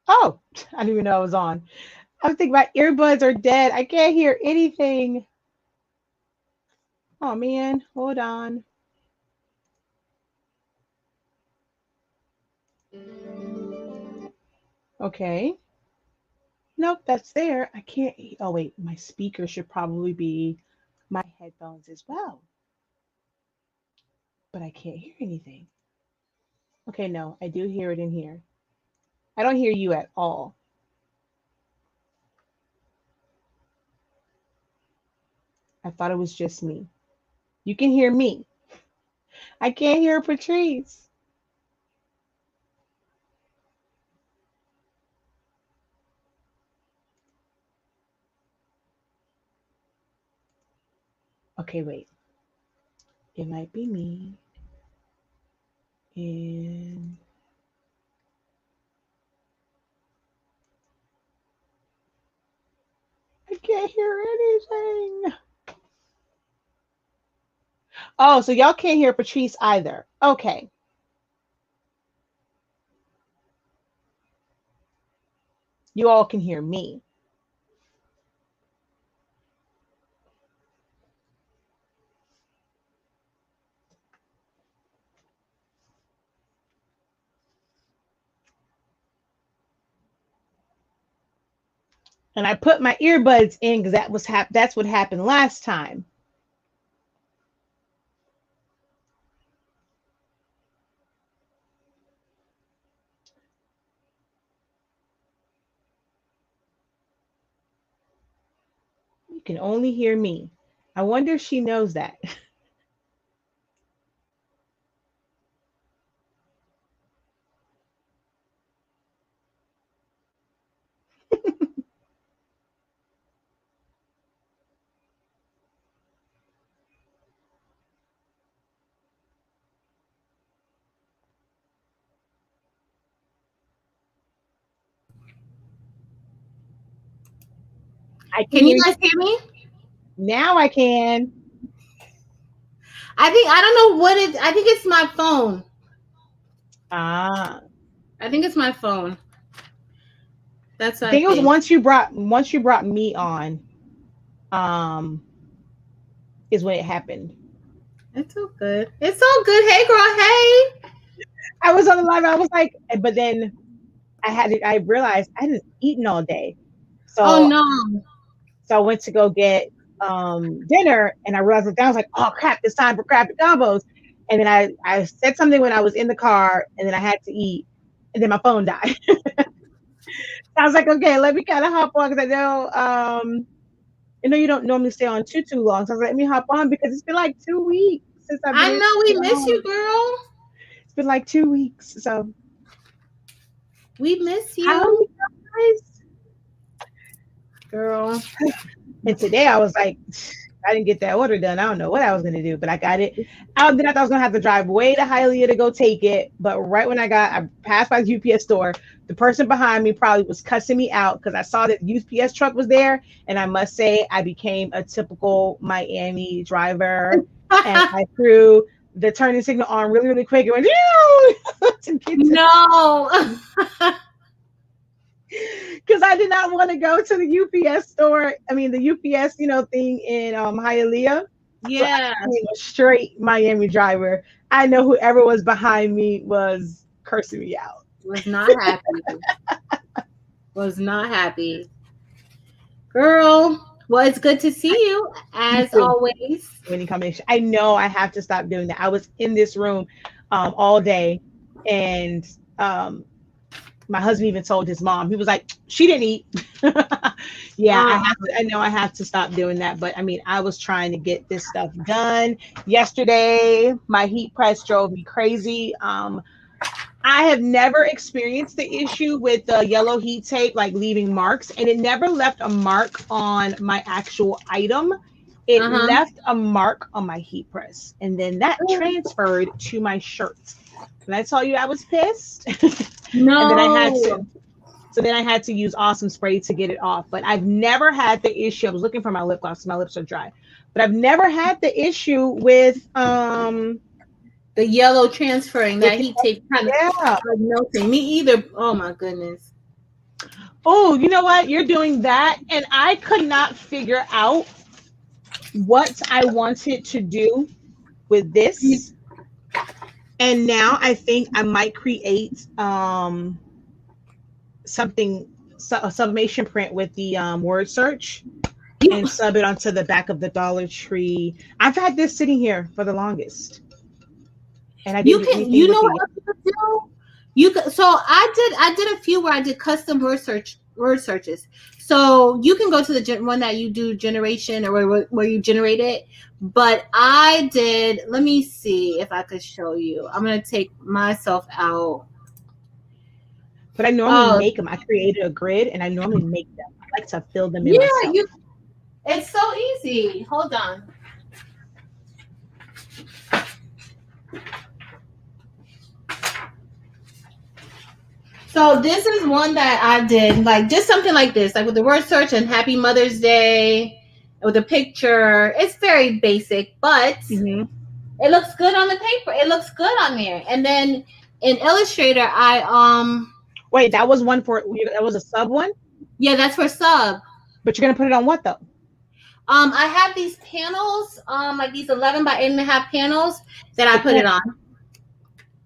Oh, I didn't even know I was on. I was thinking my earbuds are dead. I can't hear anything. Oh man, hold on. Okay. Nope, that's there. I can't. Oh wait, my speaker should probably be my headphones as well, but I can't hear anything. Okay, no, I do hear it in here. I don't hear you at all. I thought it was just me. You can hear me. I can't hear Patrice. Okay, wait. It might be me. And I can't hear anything. Oh, so y'all can't hear Patrice either. Okay. You all can hear me. And I put my earbuds in because that's what happened last time. You can only hear me. I wonder if she knows that. I can Can you hear guys you. hear me? Now I can. I don't know what it. I think it's my phone. Ah. I think it's my phone. That's I what I think it was think. once you brought me on, um, is when it happened. It's all good. It's all good. Hey, girl. Hey. I was on the live. I was like, but then I realized I hadn't eaten all day. Oh So no. I went to go get dinner and I realized I was like, oh crap, it's time for crappy combos. And then I said something when I was in the car and then I had to eat and then my phone died. I was like, okay, let me kind of hop on because I know you don't normally stay on too long. So I was like, let me hop on because it's been like 2 weeks since I've been I able know to we get miss you, on. girl. It's been like 2 weeks. So We miss how are you you, guys? girl. And today I was like, I didn't get that order done. I don't know what I was gonna do, but I got it. Then I thought I was gonna have to drive way to Hialeah to go take it. But right when I passed by the UPS store, the person behind me probably was cussing me out because I saw that the UPS truck was there. And I must say, I became a typical Miami driver, and I threw the turning signal on really, really quick and went to get to No. because I did not want to go to the UPS store. I mean, the UPS, thing in Hialeah. So I Yeah. became a straight Miami driver. I know whoever was behind me was cursing me out. Was not happy. Was not happy. Girl. Well, it's good to see you You as too. always. Winning combination. I know I have to stop doing that. I was in this room all day, and my husband even told his mom. He was like, "She didn't eat." Yeah, Uh, I know I have to stop doing that. But I mean, I was trying to get this stuff done yesterday. My heat press drove me crazy. I have never experienced the issue with the yellow heat tape, like leaving marks, and it never left a mark on my actual item. It uh-huh. left a mark on my heat press, and then that transferred to my shirt. When I tell you I was pissed, and then I had No. to. So then I had to use Awesome Spray to get it off. But I've never had the issue. I was looking for my lip gloss. My lips are dry, but I've never had the issue The yellow transferring with that the, heat tape kind of yeah. like melting. Me either. Oh my goodness. Oh, you know what? You're doing that, and I could not figure out what I wanted to do with this. And now I think I might create something, a sublimation print with the word search You and sub it onto the back of the Dollar Tree. I've had this sitting here for the longest, and I you didn't do can, anything you with know it what yet. else you could do? You could, so I did a few where I did custom word searches. So you can go to the one that you do generation, or where you generate it. But I did. Let me see if I could show you. I'm gonna take myself out. But I normally Oh make them. I created a grid, and I normally make them. I like to fill them in yeah, myself. you. It's so easy. Hold on. So this is one that I did, like just something like this, like with the word search and Happy Mother's Day with a picture. It's very basic, but Hmm. it looks good on the paper. It looks good on there. And then in Illustrator, Wait, that was one for that was a sub one, yeah, that's for sub. but you're gonna put it on what though? I have these panels, like these 11 by 8.5 panels that I The put it can on.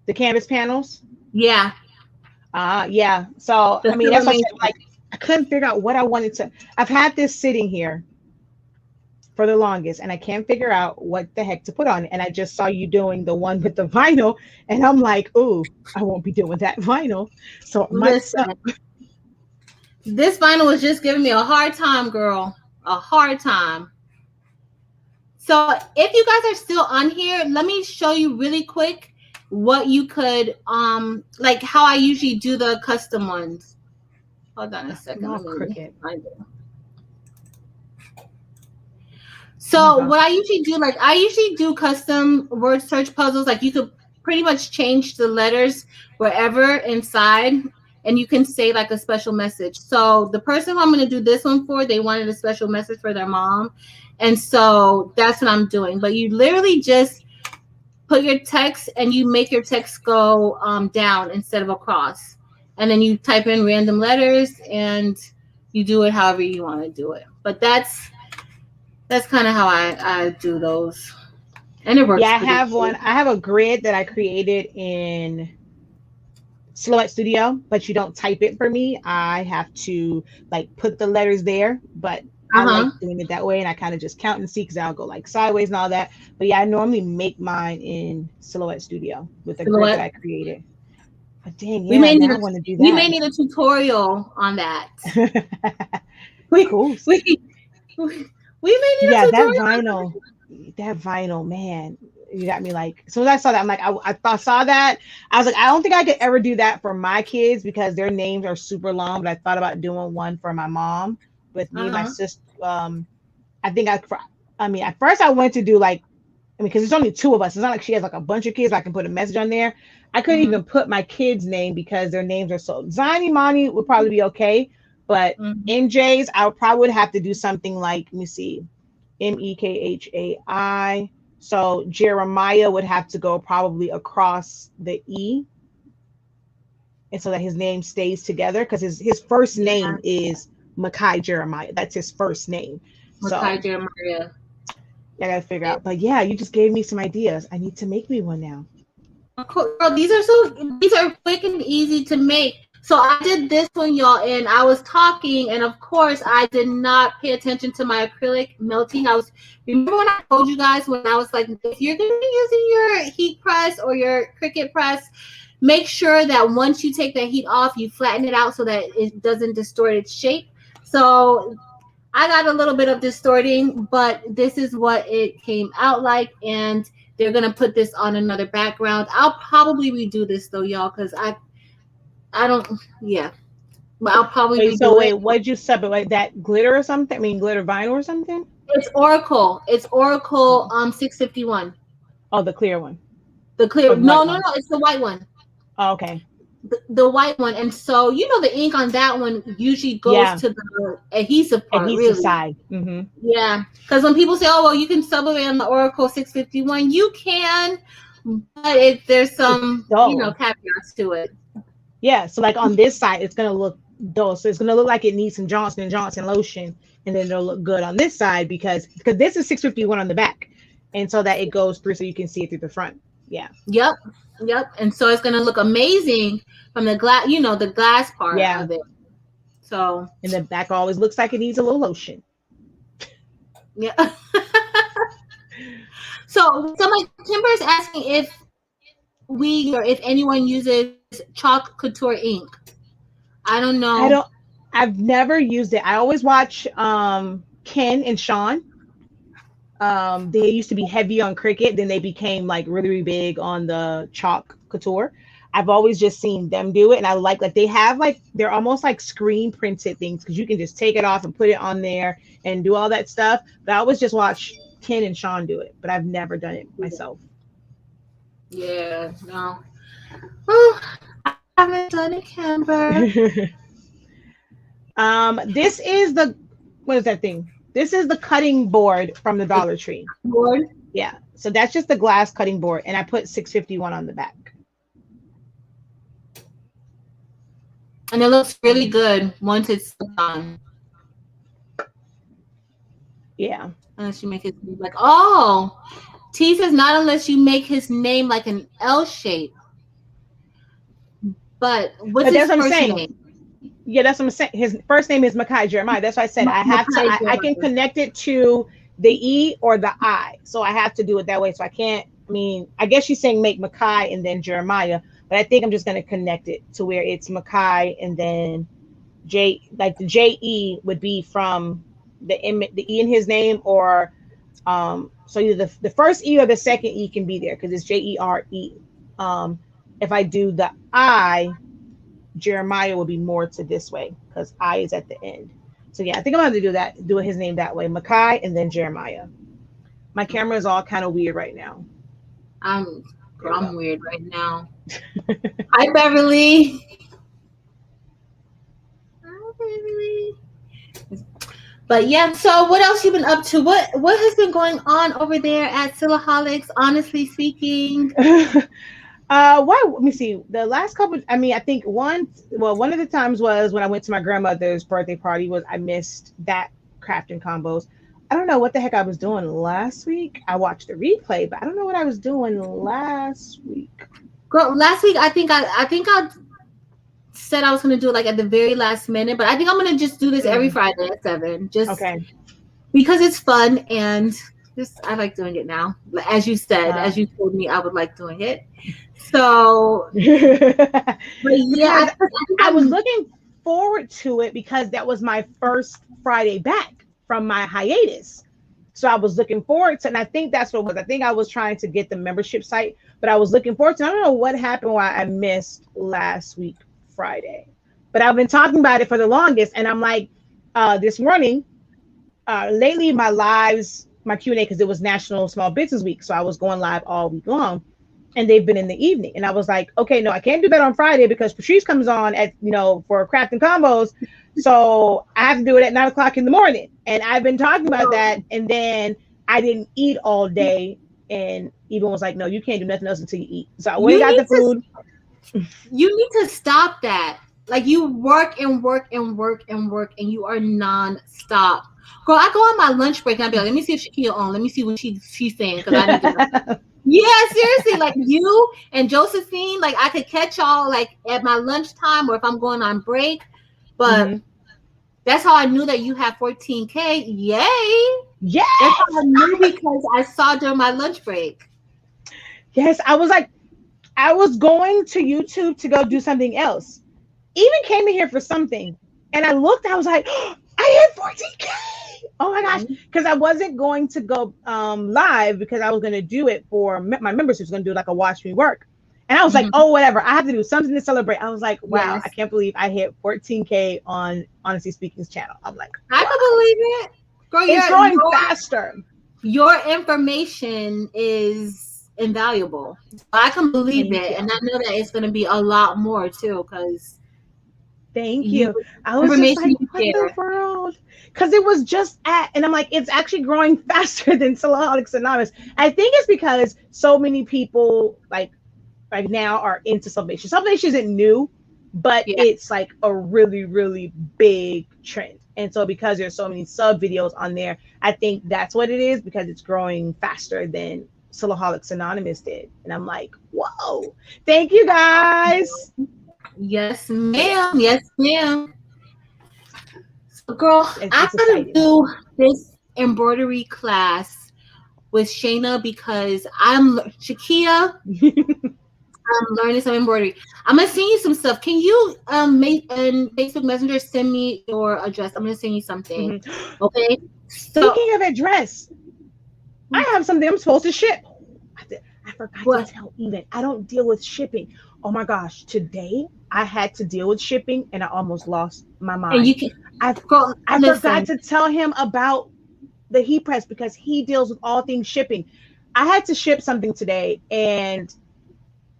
the canvas panels. Yeah, Yeah. So the I mean, that's what I said. sublimation. Like, I couldn't figure out what I wanted to. I've had this sitting here for the longest, and I can't figure out what the heck to put on it. And I just saw you doing the one with the vinyl, and I'm like, ooh, I won't be doing that vinyl. So I might Listen, suck. this vinyl was just giving me a hard time, girl. A hard time. So if you guys are still on here, let me show you really quick what you could like how I usually do the custom ones. Hold on a I'm second. all Let me crooked. find it. Oh my So gosh. what I usually do, like I usually do custom word search puzzles. Like you could pretty much change the letters wherever inside, and you can say like a special message. So the person who I'm going to do this one for, they wanted a special message for their mom, and so that's what I'm doing. But you literally just put your text and you make your text go down instead of across, and then you type in random letters and you do it however you want to do it. But that's kind of how I do those, and it Yeah, works I pretty have one. good. I have a grid that I created in Silhouette Studio, but you don't type it for me. I have to like put the letters there, but I Uh-huh. like doing it that way, and I kind of just count and see because I'll go like sideways and all that. But yeah, I normally make mine in Silhouette Studio with a grid that Silhouette. I created. But dang, We yeah, may need now a I want to do we may that. need a tutorial on that. We Cool. we we may need a Yeah, tutorial on that vinyl, man, you got me like. As soon as I saw that, I'm like, I thought saw that. I was like, I don't think I could ever do that for my kids because their names are super long. But I thought about doing one for my mom with that. me and my Uh-huh. sister. I think I mean, at first I went to do like, I mean, because there's only two of us. It's not like she has like a bunch of kids. I can put a message on there. I couldn't Mm-hmm. even put my kids' name because their names are so. Zani Mani would probably be okay, but Mm-hmm. NJ's I would probably would have to do something like, let me see, Mekhai. So Jeremiah would have to go probably across the E, and so that his name stays together because his first Yeah. name is Makai Jeremiah. That's his first name. Makai So Jeremiah. I gotta figure out. But yeah, you just gave me some ideas. I need to make me one now. Cool. Girl, these are quick and easy to make. So I did this one, y'all, and I was talking, and of course I did not pay attention to my acrylic melting. I was remember when I told you guys when I was like, if you're gonna be using your heat press or your Cricut press, make sure that once you take the heat off, you flatten it out so that it doesn't distort its shape. So I got a little bit of distorting, but this is what it came out like, and they're gonna put this on another background. I'll probably redo this though, y'all, because I don't yeah, but I'll probably Wait, so redo it. wait, what'd you sub it? Like that glitter or something? I mean, glitter vinyl or something? It's Oracle. It's Oracle Oh, 651. oh, the clear one The or clear the white no no one? no, it's the white one. Oh, okay. The white one. And so you know the ink on that one usually goes Yeah, to the adhesive part, adhesive really. side. Mm-hmm. Yeah, because when people say, "Oh, well, you can sublimate on the Oracle 651," you can, but there's It's some, dull. caveats to it. Yeah, so like on this side, it's gonna look dull. So it's gonna look like it needs some Johnson and Johnson lotion and then it'll look good on this side because this is 651 on the back, and so that it goes through so you can see it through the front. Yeah. Yep. Yep. And so it's gonna look amazing from the glass, the glass part Yeah. of it. So And the back always looks like it needs a little lotion. yeah. So somebody Timber is asking if we or if anyone uses chalk couture ink. I don't know. I've never used it. I always watch Ken and Sean. They used to be heavy on Cricut, then they became like really big on the chalk couture. I've always just seen them do it, and I like they have they're almost like screen printed things because you can just take it off and put it on there and do all that stuff. But I always just watch Ken and Sean do it, but I've never done it myself. Yeah, no. Oh, I haven't done it, Kimber. This is what is that thing? This is the cutting board from the Dollar Tree. Board? Yeah. So that's just the glass cutting board, and I put 651 on the back. And it looks really good once it's done. Yeah. Unless you make it like, oh, T says not unless you make his name like an L shape. But what's his first name? Yeah, that's what I'm saying. His first name is Makai Jeremiah. That's why I said I can connect it to the E or the I. So I have to do it that way. So I can't, I guess she's saying make Makai and then Jeremiah, but I think I'm just going to connect it to where it's Makai and then J, like the JE would be from the E in his name, or so either the first E or the second E can be there because it's JERE. If I do the I, Jeremiah will be more to this way because I is at the end. So yeah, I think I'm going to do that, do his name that way, Makai and then Jeremiah. My camera is all kind of weird right now. I'm weird right now. Hi, Beverly. Hi, Beverly. But yeah, so what else you been up to? What has been going on over there at Silaholics, honestly speaking? Let me see. The last couple, I think one of the times was when I went to my grandmother's birthday party. I missed that crafting combos. I don't know what the heck I was doing last week. I watched the replay, but I don't know what I was doing last week. Girl, last week I think I said I was gonna do it like at the very last minute, but I think I'm gonna just do this every Friday at 7. Just okay. Because it's fun and just I like doing it now. As you said, as you told me I would like doing it. So but yeah, I was looking forward to it because that was my first Friday back from my hiatus. So I was looking forward to, and I think that's what it was. I think I was trying to get the membership site, but I was looking forward to, I don't know what happened why I missed last week Friday, but I've been talking about it for the longest. And I'm like, this morning, lately my lives, my Q&A, because it was National Small Business Week. So I was going live all week long and they've been in the evening. And I was like, okay, no, I can't do that on Friday because Patrice comes on at, for crafting combos. So I have to do it at 9:00 in the morning. And I've been talking about that. And then I didn't eat all day. And Eben was like, no, you can't do nothing else until you eat. So when I got the food. You need to stop that. Like you work and work and work and work and you are non-stop. Girl, I go on my lunch break and I'll be like, let me see if Shaquille on. Let me see what she's saying. Because I need to know. Yeah, seriously. Like you and Josephine, like I could catch y'all like at my lunchtime or if I'm going on break. But that's how I knew that you have 14K. Yay. Yes. That's how I knew because I saw during my lunch break. Yes, I was like, I was going to YouTube to go do something else. Even came in here for something. And I looked, I was like, oh, I hit 14K. Oh my gosh. Because I wasn't going to go live because I was going to do it for my members who's going to do like a watch me work. And I was like, oh, whatever. I have to do something to celebrate. I was like, wow, yes. I can't believe I hit 14K on Honestly Speaking's channel. I'm like, wow. I can believe it. Girl, it's growing faster. Your information is invaluable. I can believe it. And I know that it's going to be a lot more too because thank you. I was just like, what the world? Because it was just and I'm like, it's actually growing faster than Silaholics Anonymous. I think it's because so many people like now are into Sublimation. Sublimation isn't new, but it's like a really, really big trend. And so because there's so many sub videos on there, I think that's what it is, because it's growing faster than Soloholics Anonymous did. And I'm like, whoa, thank you guys. Yes, ma'am. Yes, ma'am. So, girl, I It's gotta exciting. do this embroidery class with Shayna because Shakia. I'm learning some embroidery. I'm gonna send you some stuff. Can you make in Facebook Messenger send me your address? I'm gonna send you something. Okay. So Speaking of address, I have something I'm supposed to ship. I forgot what? to tell Eden. I don't deal with shipping. Oh my gosh, today I had to deal with shipping and I almost lost my mind. And you can I forgot to tell him about the heat press because he deals with all things shipping. I had to ship something today and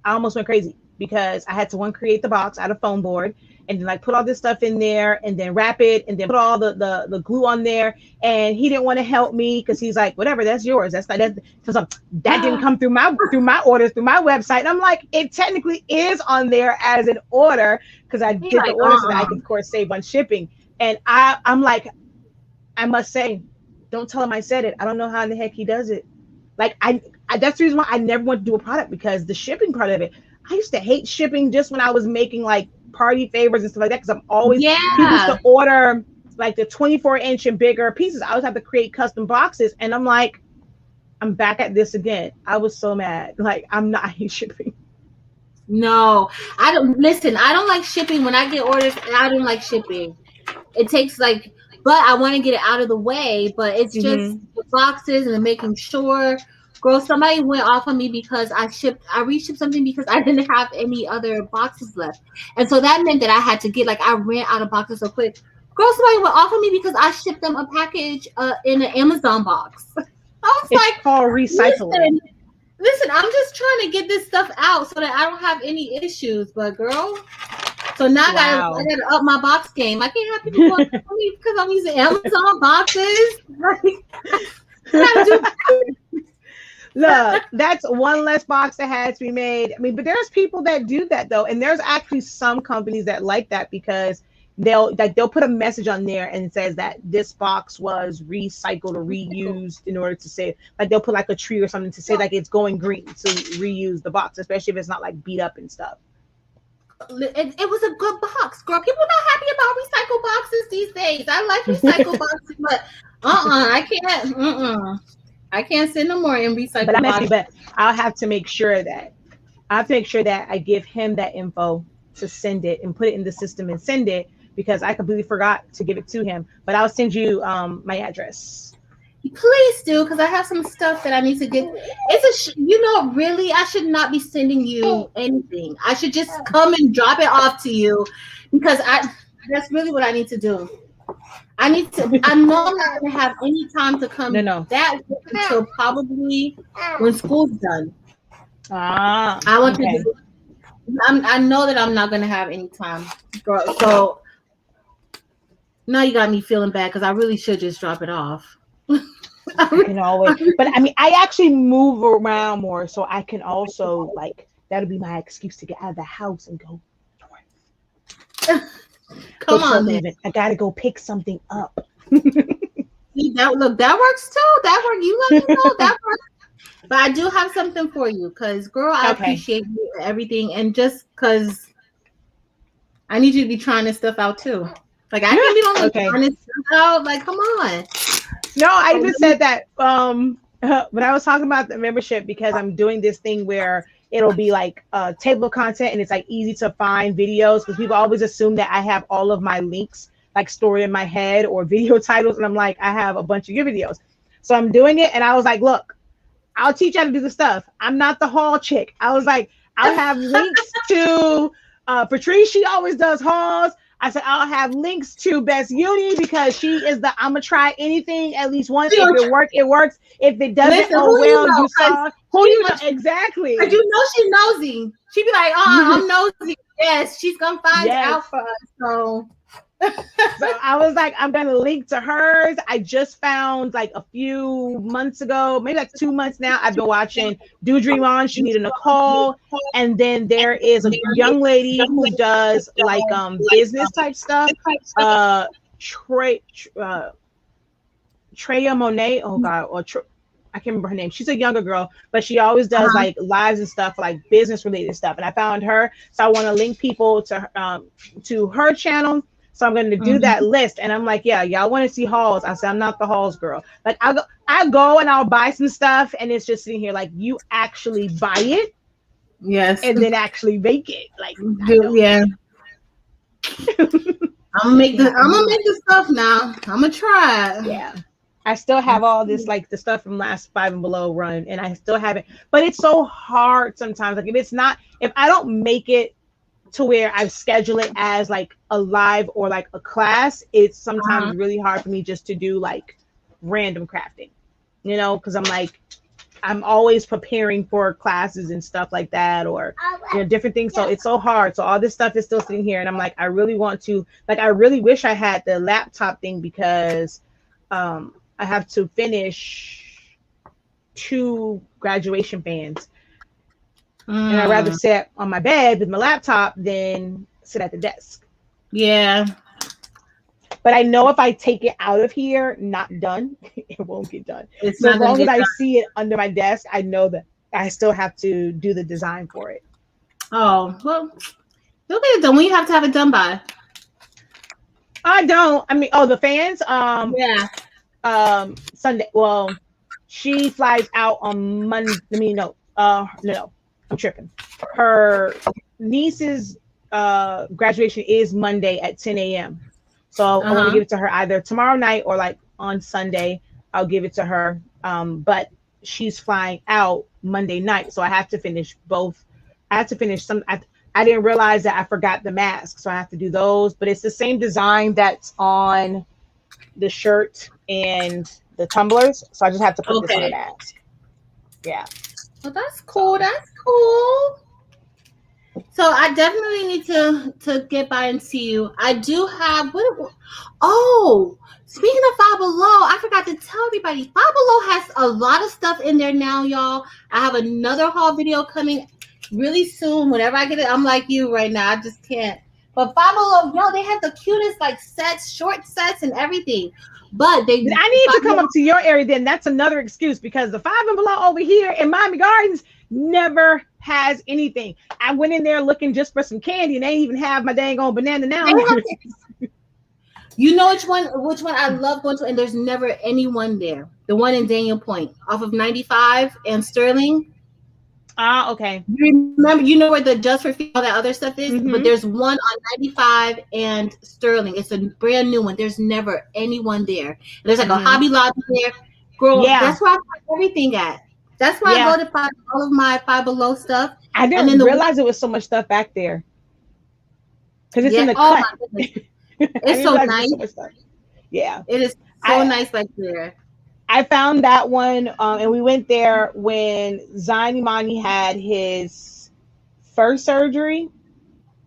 I almost went crazy because I had to create the box out of foam board and then like put all this stuff in there and then wrap it and then put all the glue on there. And he didn't want to help me because he's like, whatever, that's yours. That's not that. So that didn't come through my orders through my website. And I'm like, it technically is on there as an order because I did the order so that I could of course save on shipping. And I'm like, I must say, don't tell him I said it. I don't know how in the heck he does it. Like I that's the reason why I never want to do a product, because the shipping part of it. I used to hate shipping just when I was making like party favors and stuff like that, because I'm always people used to order like the 24-inch and bigger pieces. I always have to create custom boxes, and I'm like, I'm back at this again. I was so mad. Like I hate shipping. No, I don't listen. I don't like shipping. When I get orders, I don't like shipping. It takes like, but I want to get it out of the way. But it's just the boxes and making sure. Girl, somebody went off on me because I reshipped something because I didn't have any other boxes left. And so that meant that I had to get, like, I ran out of boxes so quick. Girl, somebody went off on me because I shipped them a package in an Amazon box. I was it's called recycling. Listen, I'm just trying to get this stuff out so that I don't have any issues. But girl, so now I gotta up my box game. I can't have people going on me because I'm using Amazon boxes. Look, that's one less box that has to be made. I mean, but there's people that do that though, and there's actually some companies that like that because they'll put a message on there and it says that this box was recycled or reused in order to say, like they'll put like a tree or something to say like it's going green, so reuse the box, especially if it's not like beat up and stuff. It was a good box, girl. People are not happy about recycled boxes these days. I like recycled boxes, but I can't. I can't send no more in recycled boxes. But I'll have to make sure that I give him that info to send it and put it in the system and send it, because I completely forgot to give it to him. But I'll send you my address. Please do, because I have some stuff that I need to get. Really, I should not be sending you anything. I should just come and drop it off to you, because that's really what I need to do. I know I'm not going to have any time to come that until probably when school's done. I want to I know that I'm not going to have any time, girl. So now you got me feeling bad because I really should just drop it off. I can always, but I mean, I actually move around more, so I can also that'll be my excuse to get out of the house and go north. Come on, man. I gotta go pick something up. See, that works too. That works. You let me know that works. But I do have something for you, because girl, I appreciate you for everything, and just because I need you to be trying this stuff out too. Like I can be trying this stuff out. Like, come on. No, I even said that when I was talking about the membership, because I'm doing this thing where it'll be like table of content, and it's like easy to find videos, because people always assume that I have all of my links like stored in my head or video titles, and I'm like, I have a bunch of your videos. So I'm doing it, and I was like, look, I'll teach you how to do the stuff. I'm not the haul chick. I was like, I'll have links to Patrice. She always does hauls. I said, I'll have links to Best Uni, because she is the I'm gonna try anything at least once. If it works, it works. If it doesn't, you saw. Who you know exactly? Because you know she's nosy. She'd be like, I'm nosy. Yes, she's gonna find out for us. So I was like, I'm gonna link to hers. I just found like a few months ago, maybe like 2 months now, I've been watching Do Dream On. She needed Nicole. And then there is a young lady who does like business type stuff. Trey, Treya Monet. Oh God, I can't remember her name. She's a younger girl, but she always does Uh-huh. like lives and stuff, like business related stuff. And I found her, so I want to link people to her channel. So I'm going to do that Mhm. list, and I'm like, yeah, y'all want to see hauls? I said I'm not the hauls girl. Like I go and I'll buy some stuff, and it's just sitting here. Like you actually buy it Yes. and then actually make it. Like I Yeah. don't. I'm gonna make the Yeah, I'm I'm gonna like, make the stuff now. I'm gonna try. yeah. I still have all this, like the stuff from last Five and Below run, and I still have it. But it's so hard sometimes. Like if I don't make it to where I schedule it as like a live or like a class, it's Uh-huh. sometimes really hard for me just to do like random crafting, because I'm always preparing for classes and stuff like that, or different things. So it's so hard. So all this stuff is still sitting here, and I'm like, I really want to, like, I really wish I had the laptop thing because I have to finish 2 graduation bands, and I'd rather Mm. sit on my bed with my laptop than sit at the desk. Yeah. But I know if I take it out of here, not done, it won't get done. It's So as not gonna long as get I done. see it under my desk, I know that I still have to do the design for it. Oh, well, you'll get it done when you have to have it done by. I don't. I mean, oh, the fans. Yeah. Sunday. Well, she flies out on Monday. I mean, no. No. I'm tripping. Her niece's graduation is Monday at 10 a.m. So I want to Uh-huh. give it to her either tomorrow night or like on Sunday. I'll give it to her. But she's flying out Monday night, so I have to finish both. I have to finish some. I didn't realize that I forgot the mask, so I have to do those. But it's the same design that's on the shirt and the tumblers, so I just have to put this on a Okay. mask. Yeah. Well, that's cool. So That's cool. So I definitely need to get by and see you. I do have what? Oh, speaking of Five Below, I forgot to tell everybody. Five Below has a lot of stuff in there now, y'all. I have another haul video coming really soon. Whenever I get it, I'm like you right now. I just can't. But Five Below, yo, they have the cutest like sets, short sets, and everything. But they then I need to Five come Below, up to your area. Then that's another excuse because the Five and Below over here in Miami Gardens never has anything. I went in there looking just for some candy, and they even have my dang on banana they now. have. You know which one? Which one I love going to? And there's never anyone there. The one in Daniel Point, off of 95 and Sterling. Ah, okay. You remember? You know where the Just for Feet, all that other stuff is. But Mm-hmm. there's one on 95 and Sterling. It's a brand new one. There's never anyone there. And there's like a Mm-hmm. Hobby Lobby there. Girl, Yeah. that's where I find everything at. That's where I Yeah. go to find all of my Five Below stuff. I And then didn't the realize there was so much stuff back there because it's in yeah. the Oh cut. my goodness, I it's didn't so realize there was nice. so much stuff. Yeah. It is so I nice back there. I found that one, and we went there when Zion Imani had his first surgery.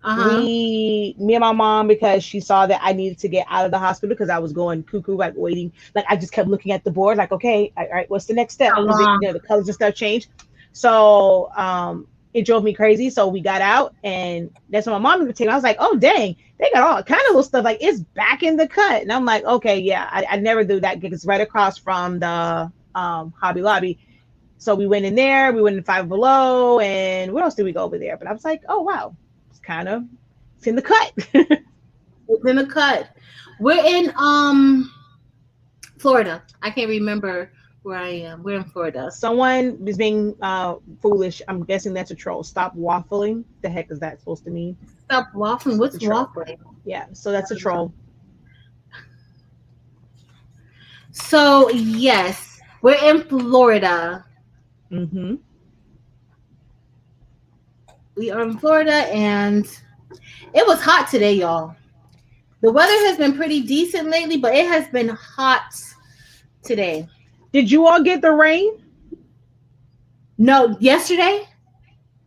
Uh huh. Me and my mom, because she saw that I needed to get out of the hospital because I was going cuckoo, like waiting. Like I just kept looking at the board, like, okay, all right, what's the next step? How Because long? the colors and stuff changed. So it drove me crazy. So we got out, and that's when my mom was taking. I was like, oh dang, they got all kind of little stuff. Like it's back in the cut, and I'm like, okay, yeah, I never do that because it's right across from the Hobby Lobby. So we went in there, we went in Five Below, and what else did we go over there? But I was like, oh wow, it's in the cut. It's in the cut. We're in Florida. I can't remember where I am. We're in Florida. Someone is being foolish. I'm guessing that's a troll. Stop waffling. The heck is that supposed to mean? Stop waffling. It's What's a troll. waffling? Yeah, so that's a troll. So yes, we're in Florida. Mm-hmm. We are in Florida, and it was hot today, y'all. The weather has been pretty decent lately, but it has been hot today. Did you all get the rain? No, yesterday.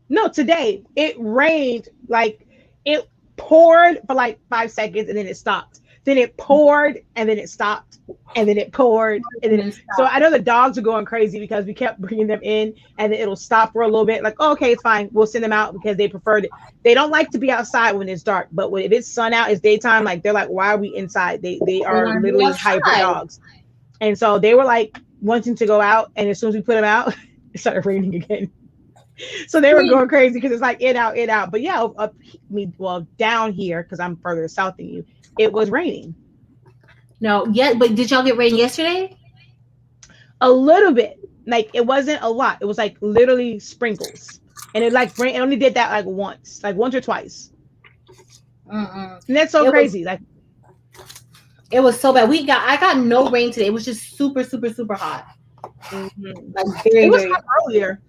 No, today it rained. Like it poured for like 5 seconds and then it stopped. then it poured, and then it stopped, and then it poured, and then And so stop. I know the dogs are going crazy because we kept bringing them in, and then it'll stop for a little bit. Like, oh, okay, it's fine. We'll send them out because they preferred it. They don't like to be outside when it's dark, but when if it's sun out, it's daytime. Like they're like, why are we inside? They They are want to be literally hybrid outside. dogs, and so they were like wanting to go out, and as soon as we put them out, it started raining again. So they were going crazy because it's like in out, in out. But yeah, up me well down here because I'm further south than you. It was raining No, yeah, but did y'all get rain yesterday? a little bit. Like it wasn't a lot. It was like literally sprinkles, and it like rain. It only did that like once or twice, Mm-mm. and that's so It was crazy. Like it was so bad. I got no rain today. It was just super, super, super hot. mhm. Like It very, was very hot earlier.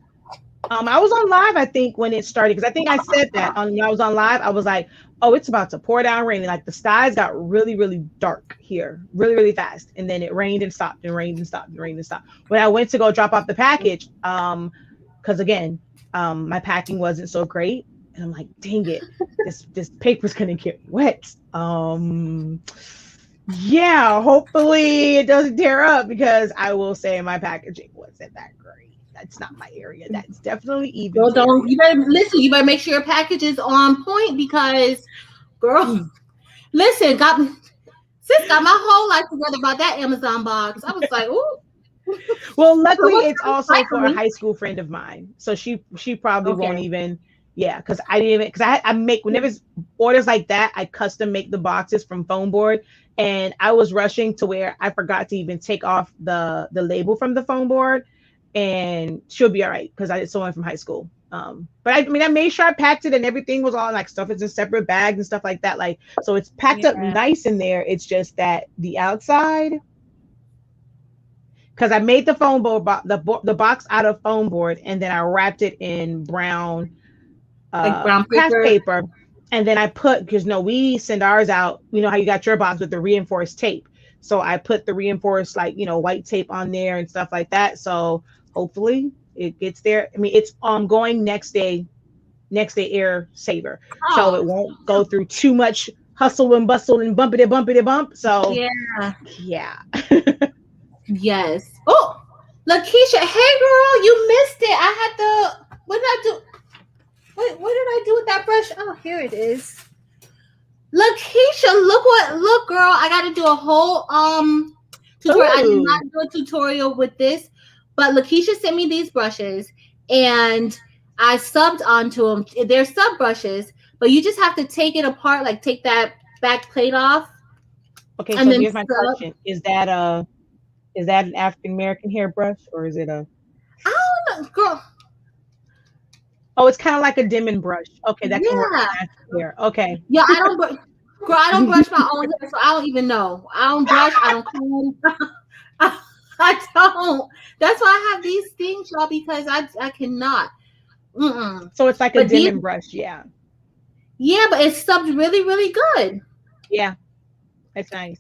I was on live, I think, when it started, because I think I said that on when I was on live. I was like, "Oh, it's about to pour down rain." And like the skies got really, really dark here, really, really fast, and then it rained and stopped, and rained and stopped, and rained and stopped. When I went to go drop off the package, because again, my packing wasn't so great, and I'm like, "Dang it, this paper's gonna get wet." Yeah, hopefully it doesn't tear up because I will say my packaging wasn't that great. That's not my area. That's definitely girl, Even's don't area. you better listen, you better make sure your package is on point because girl, listen, got my whole life together about that Amazon box. I was like, ooh, Well, so luckily what's it's like also for for a me? high school friend of mine, so she probably won't Okay. even. Yeah, because I didn't even because I make whenever it's orders like that, I custom make the boxes from foam board, and I was rushing to where I forgot to even take off the label from the foam board, and she'll be all right because I did someone from high school. But I mean, I made sure I packed it and everything was all like stuff is in separate bags and stuff like that. Like, so it's packed up Yeah. nice in there. It's just that the outside, because I made the foam board, the box out of foam board, and then I wrapped it in brown Like brown craft paper. paper, and then I put because no, we send ours out. You know how you got your box with the reinforced tape. So I put the reinforced like white tape on there and stuff like that. So hopefully it gets there. I mean, it's going next day air saver, so Oh, it won't go through too much hustle and bustle and bumpity bump. So yeah. yeah. Yes. Oh, Lakeisha, hey girl, you missed it. I had the what did I do? What did I do with that brush? Oh, here it is. Lakeisha, look girl, I gotta do a whole tutorial. I did Ooh. not do a tutorial with this, but Lakeisha sent me these brushes and I subbed onto them. They're sub brushes, but you just have to take it apart, like take that back plate off Okay, and so then here's my sub. question: is that an African American hairbrush or is it a? I don't know, girl. Oh, it's kind of like a Denman brush. Okay, that can work Yeah. for natural hair. Okay. Yeah, I don't girl, I don't brush my own hair, so I don't even know. I don't brush, I don't comb. I don't. That's why I have these things, y'all, because I cannot. Mm-mm. So it's like a But these, Denman brush. Yeah. yeah, but it's subbed really, really good. Yeah. That's nice.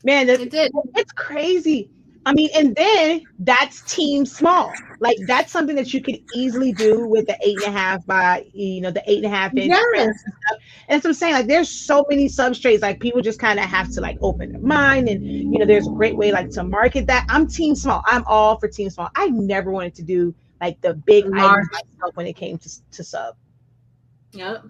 Man, It did. it's crazy. I mean, and then that's team small. Like that's something that you could easily do with the 8.5 by the 8.5 inch print Yes. and stuff. And so I'm saying like there's so many substrates, like people just kind of have to like open their mind and there's a great way like to market that. I'm team small. I'm all for team small. I never wanted to do like the big items Large. myself when it came to sub. Yep.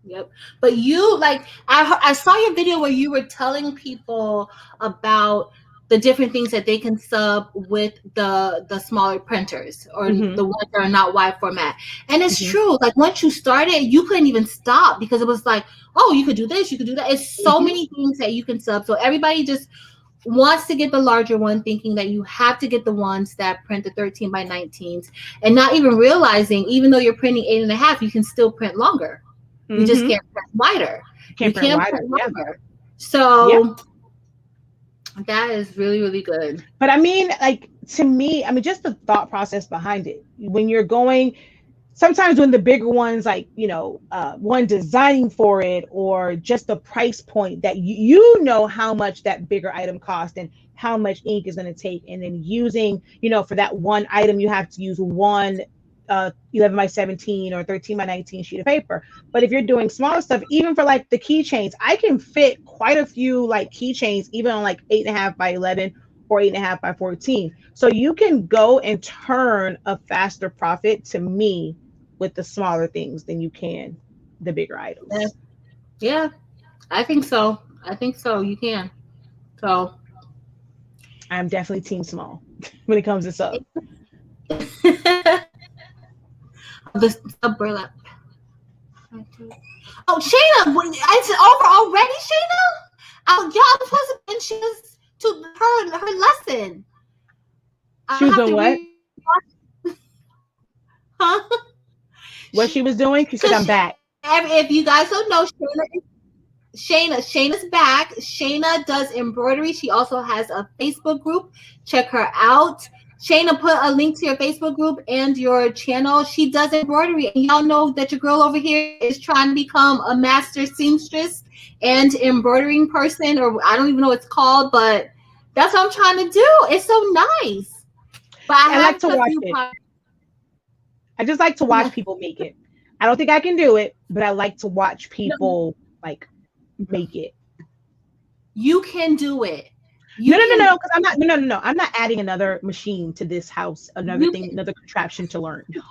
Yep. But you like I saw your video where you were telling people about the different things that they can sub with the smaller printers or Hmm. the ones that are not wide format. And it's Hmm. true. Like once you started, you couldn't even stop because it was like, oh, you could do this, you could do that. It's so Hmm. many things that you can sub. So everybody just wants to get the larger one, thinking that you have to get the ones that print the 13 by 19s and not even realizing, even though you're printing 8.5, you can still print longer. You just Hmm. can't print wider. You Can't print can wider. print Yeah. longer. Yeah. So that is really, really good. But I mean, like to me, I mean, just the thought process behind it. When you're going, sometimes when the bigger ones, like one designing for it, or just the price point that you know how much that bigger item cost and how much ink is going to take, and then using, for that one item, you have to use one. 11 by 17 or 13 by 19 sheet of paper. But if you're doing smaller stuff, even for like the keychains, I can fit quite a few like keychains, even on like 8.5 by 11 or 8.5 by 14. So you can go and turn a faster profit to me with the smaller things than you can the bigger Yeah, items. yeah, I think so. I think so. You can. So I'm definitely team small when it comes to sub. the sub burlap. Oh, Shayna, it's over already, Shayna. Oh, y'all, I'm supposed to mention to her lesson. She I was have doing to what? re, huh? What she was doing? She said, Because I'm back. if you guys don't know, Shayna's back. Shayna does embroidery. She also has a Facebook group. Check her out. Shayna put a link to your Facebook group and your channel. She does embroidery, and y'all know that your girl over here is trying to become a master seamstress and embroidering person, or I don't even know what it's called, but that's what I'm trying to do. It's so nice. But I I like have to a watch few it. products. I just like to watch people make it. I don't think I can do it, but I like to watch No, people like make it. you can do it. No, You no, no, can. no, because I'm not. No, no, no, no. I'm not adding another machine to this house. Another You thing, can. another contraption to learn. No,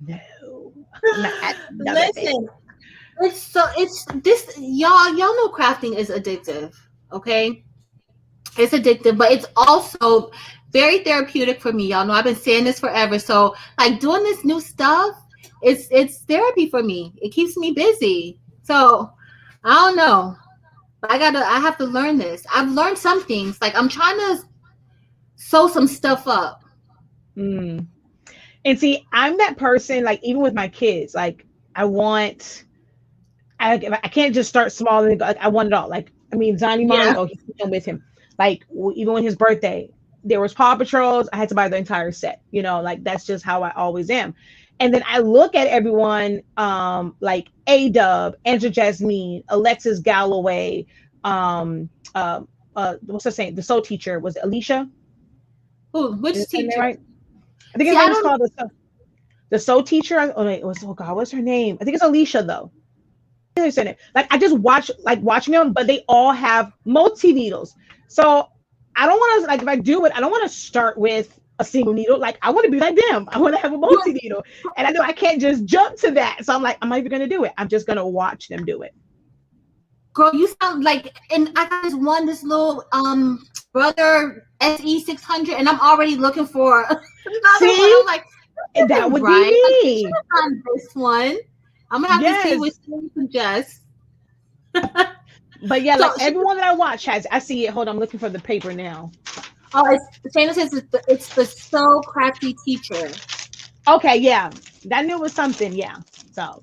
no. I'm not adding another thing. Listen, it's this y'all know crafting is addictive, okay? It's addictive, but it's also very therapeutic for me. Y'all know I've been saying this forever. So like doing this new stuff, it's therapy for me. It keeps me busy. So I don't know. I have to learn this. I've learned some things. Like I'm trying to sew some stuff up. Mm. And see, I'm that person. Like even with my kids, like I want. I can't just start small and go, like, I want it all. Like I mean, Zonnie mommy. Yeah. Oh, he's with him. Like even when his birthday, there was Paw Patrols. I had to buy the entire set. You know, like that's just how I always am. And then I look at everyone, like A Dub, Angela Jasmine, Alexis Galloway, what's her name? The soul teacher was it Alicia. Ooh, Is which her name teacher? right? I think See, his I name is don't called the soul teacher. Oh wait, it was oh god, what's her name? I think it's Alicia though. Like I just watch like watching them, but they all have multi needles. So I don't want to like if I do it, I don't want to start with a single needle. Like I want to be like them. I want to have a multi needle, and I know I can't just jump to that. So I'm like, I'm not even gonna do it. I'm just gonna watch them do it. girl, you sound like, and I got this little brother SE 600, and I'm already looking for another one. See, I'm like, and this that isn't would be right. Like, you should me. have done this one. I'm gonna have to see Yes, which one you suggest. but yeah, So like everyone that I watch has. I see it. Hold on, I'm looking for the paper now. it's Shayna says it's the So Crafty Teacher. Okay, yeah, that knew it was something. Yeah, so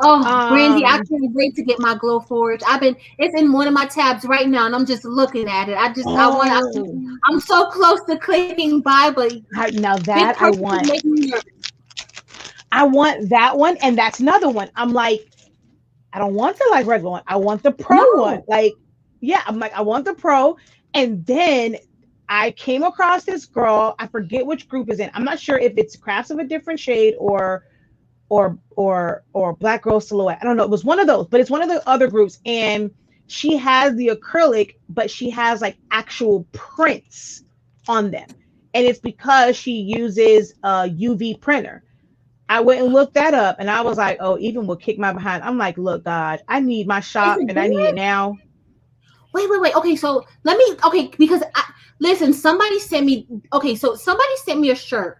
Oh, Brandy, I um, can't wait to get my Glow Forge. It's in one of my tabs right now, and I'm just looking at it. oh, I'm so close to clicking buy, but now big that I purchase is want. making me nervous. I want that one, and that's another one. I'm like, I don't want the like regular one. I want the pro one. No. Like, yeah, I'm like, I want the pro. And then I came across this girl. I forget which group is in. I'm not sure if it's Crafts of a Different Shade or Black Girl Silhouette. I don't know. It was one of those, but it's one of the other groups. And she has the acrylic, but she has like actual prints on them. And it's because she uses a UV printer. I went and looked that up and I was like, oh, even will kick my behind. I'm like, look, God, I need my Is shop it and I need it good? now. Wait. Okay, so because listen, somebody sent me a shirt.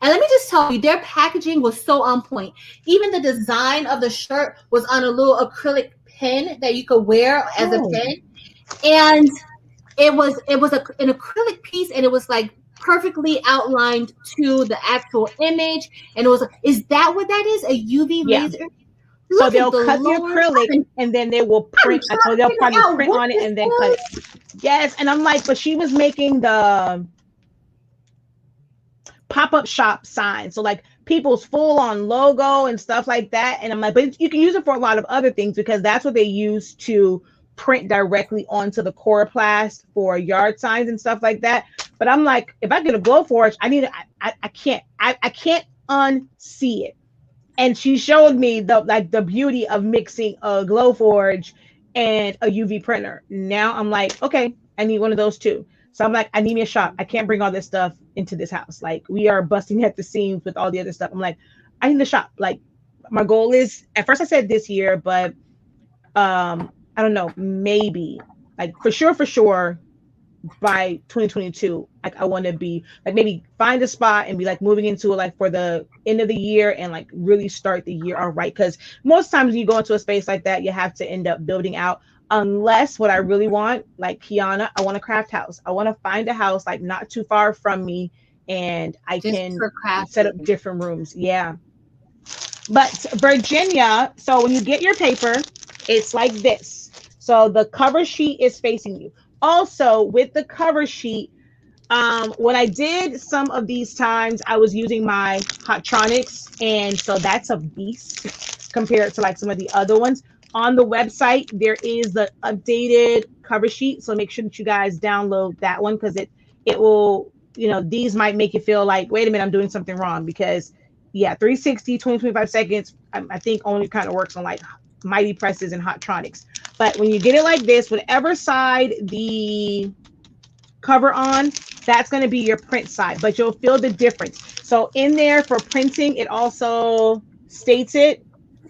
And let me just tell you, their packaging was so on point. Even the design of the shirt was on a little acrylic pen that you could wear as a Oh, pen. And an acrylic piece, and it was like perfectly outlined to the actual image. And it was, is that what that is? A UV yeah. laser? So Look at they'll the cut the Lord. acrylic and then they will I'm print. trying So to they'll figure probably out print what on it this and then cut it. was. Yes. And I'm like, but she was making the pop-up shop sign. So like people's full on logo and stuff like that. And I'm like, but you can use it for a lot of other things because that's what they use to print directly onto the coroplast for yard signs and stuff like that. But I'm like, if I get a Glowforge, I need I can't unsee it. And she showed me the beauty of mixing a Glowforge and a UV printer. Now I'm like, okay, I need one of those too. So I'm like, I need me a shop. I can't bring all this stuff into this house. Like we are busting at the seams with all the other stuff. I'm like, I need a shop. Like my goal is, at first I said this year, but I don't know, maybe like for sure by 2022, like I want to be like, maybe find a spot and be like moving into it like for the end of the year, and like really start the year all right, because most times when you go into a space like that, you have to end up building out, unless what I really want, like Kiana, I want a craft house. I want to find a house like not too far from me, and I Just can for set up crafting. different rooms. Yeah. But Virginia, so when you get your paper, it's like this. So the cover sheet is facing you. Also, with the cover sheet, when I did some of these times, I was using my Hotronics, and so that's a beast compared to like some of the other ones. On the website, there is the updated cover sheet, so make sure that you guys download that one, because it will, these might make you feel like, wait a minute, I'm doing something wrong, because yeah, 360, 25 seconds, I think only kind of works on like Mighty Presses and Hotronics. But when you get it like this, whatever side the cover on, that's going to be your print side, but you'll feel the difference. So in there for printing, it also states it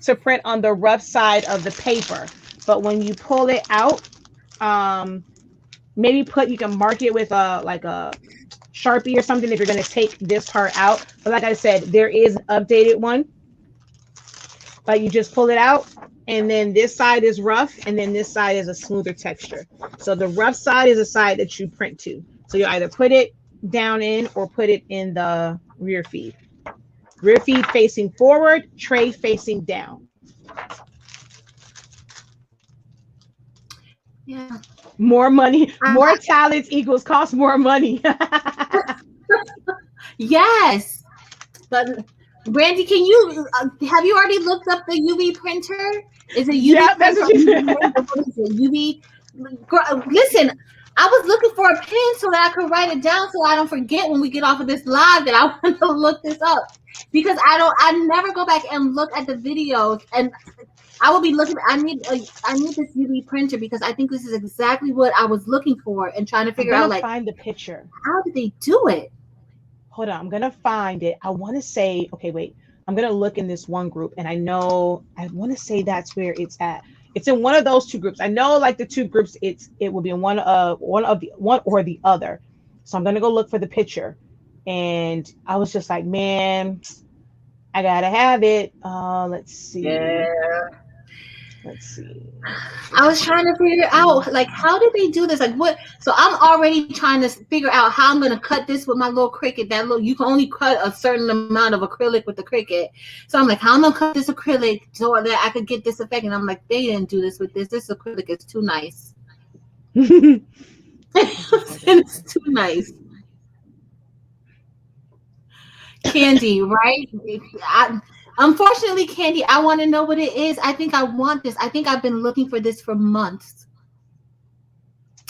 to print on the rough side of the paper. But when you pull it out, maybe you can mark it with a Sharpie or something if you're going to take this part out. But like I said, there is an updated one, but you just pull it out, and then this side is rough, and then this side is a smoother texture. So the rough side is the side that you print to. So you either put it down in or put it in the rear feed. Rear feed facing forward, tray facing down. Yeah. More money, more talents equals cost more money. Yes. But Brandy, can you have you already looked up the UV printer? Is it UV Yeah, that's what she said. UV? Listen, I was looking for a pen so that I could write it down so I don't forget when we get off of this live that I want to look this up, because I never go back and look at the videos, and I will be looking. I need this UV printer because I think this is exactly what I was looking for and trying to figure out, like, find the picture. How did they do it? Hold on, I'm gonna find it. I want to say, okay, wait. I'm gonna look in this one group, and I want to say that's where it's at. It's in one of those two groups. I know, like the two groups, it will be in one or the other. So I'm gonna go look for the picture, and I was just like, man, I gotta have it. Let's see. Yeah. Let's see. I was trying to figure out, like, how did they do this? Like, what? So I'm already trying to figure out how I'm going to cut this with my little Cricut. You can only cut a certain amount of acrylic with the Cricut. So I'm like, how am I going to cut this acrylic so that I could get this effect? And I'm like, they didn't do this with this. This acrylic is too nice. It's too nice. Candy, right? Unfortunately, Candy, I want to know what it is. I think I want this. I think I've been looking for this for months.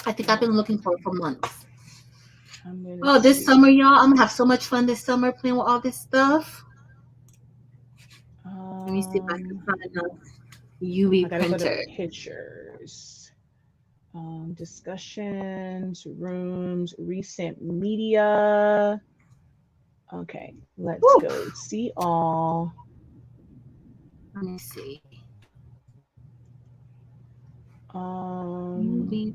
I think I've been looking for it for months. Oh, this summer, y'all, I'm going to have so much fun this summer playing with all this stuff. Let me see if I can find a UV printer. Pictures. Discussions, rooms, recent media. Okay, let's go see all. Let me see. UV.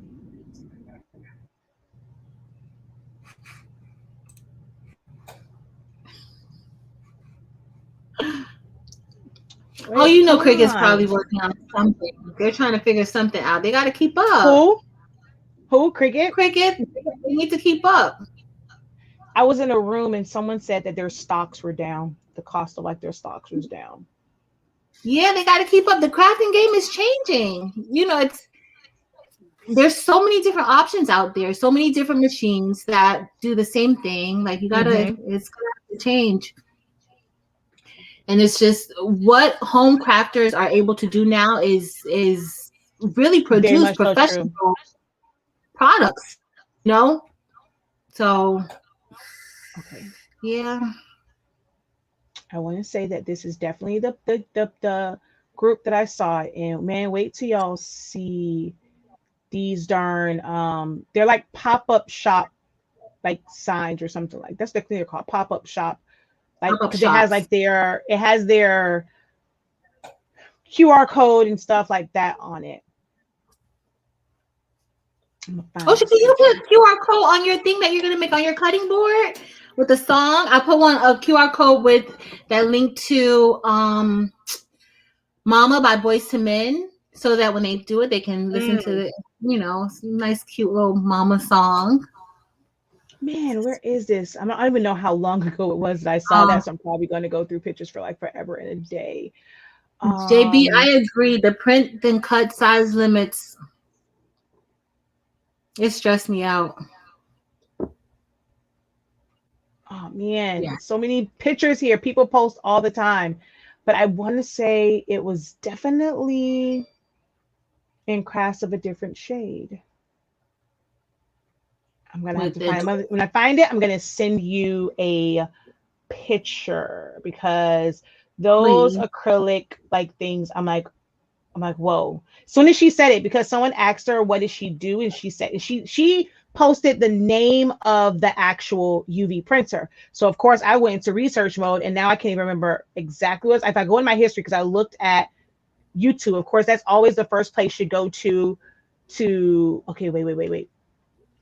Oh, you know, Cricut's probably working on something. They're trying to figure something out. They got to keep up. Who? Cricut? Cricut. They need to keep up. I was in a room and someone said that their stocks were down. The cost of like their stocks was down. Yeah, they got to keep up. The crafting game is changing. You know, there's so many different options out there. So many different machines that do the same thing. Like, you got to, it's going to have to change. And it's just what home crafters are able to do now is really produce professional products, you know? So Okay. yeah. I want to say that this is definitely the group that I saw it in. Man, wait till y'all see these darn they're like pop-up shop like signs or something like that's the thing they're called, pop-up shop, like Pop-up because it has like shops. their QR code and stuff like that on it. I'm gonna Oh, find should this you picture. put QR code on your thing that you're gonna make on your cutting board with the song? I put one a QR code with that link to Mama by Boys to Men, so that when they do it, they can listen to Mm. the, nice, cute little mama song. Man, where is this? I don't even know how long ago it was that I saw Um, that, so I'm probably going to go through pictures for like forever and a day. JB, I Um, agree. The print then cut size limits, it stressed me out. oh man, Yeah. so many pictures here. People post all the time, but I want to say it was definitely in crafts of a different shade. I'm gonna have With to it, find when I find it. I'm gonna send you a picture because those please. acrylic like things, I'm like, whoa. As soon as she said it, because someone asked her what does she do, and she said she posted the name of the actual UV printer. So of course I went into research mode, and now I can't even remember exactly what. If I go in my history, because I looked at YouTube, of course that's always the first place you go to. Okay, wait.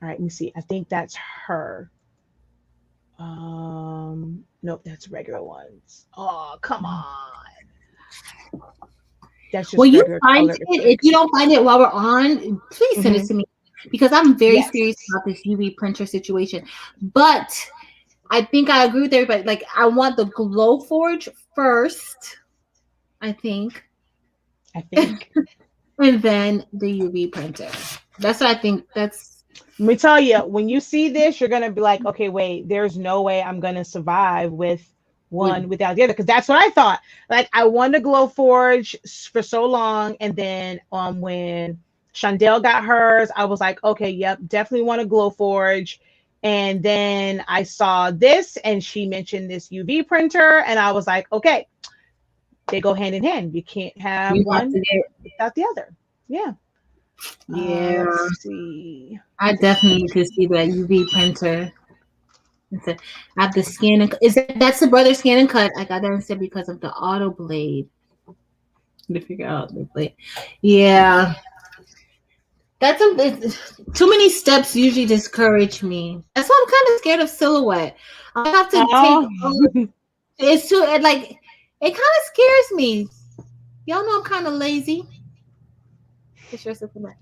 All right, let me see. I think that's her. Nope, that's regular ones. Oh, come on. That's just When you regular find color it, if you acrylics. don't find it while we're on, please send it Hmm. to me because I'm very serious Yes. about this UV printer situation. But I think I agree with everybody. Like, I want the Glow Forge first, I think, I think. and then the UV printer. That's what I think. That's Let me tell you, when you see this, you're gonna be like, okay, wait, there's no way I'm gonna survive with with one without the other. Because that's what I thought. Like I wanted to Glow Forge for so long, and then when Shondell got hers, I was like, okay, yep, definitely want to Glow Forge. And then I saw this, and she mentioned this UV printer, and I was like, okay, they go hand in hand. You can't have you have to one get. without the other. Yeah. Yeah, Let's see. I definitely need to see that UV printer. I have the scan and is that's the brother scan and cut. I got that instead because of the auto blade to figure out the blade. Yeah, too many steps usually discourage me. That's why I'm kind of scared of silhouette. I have to take Oh, it's too it kind of scares me. Y'all know I'm kind of lazy. It's your simple man.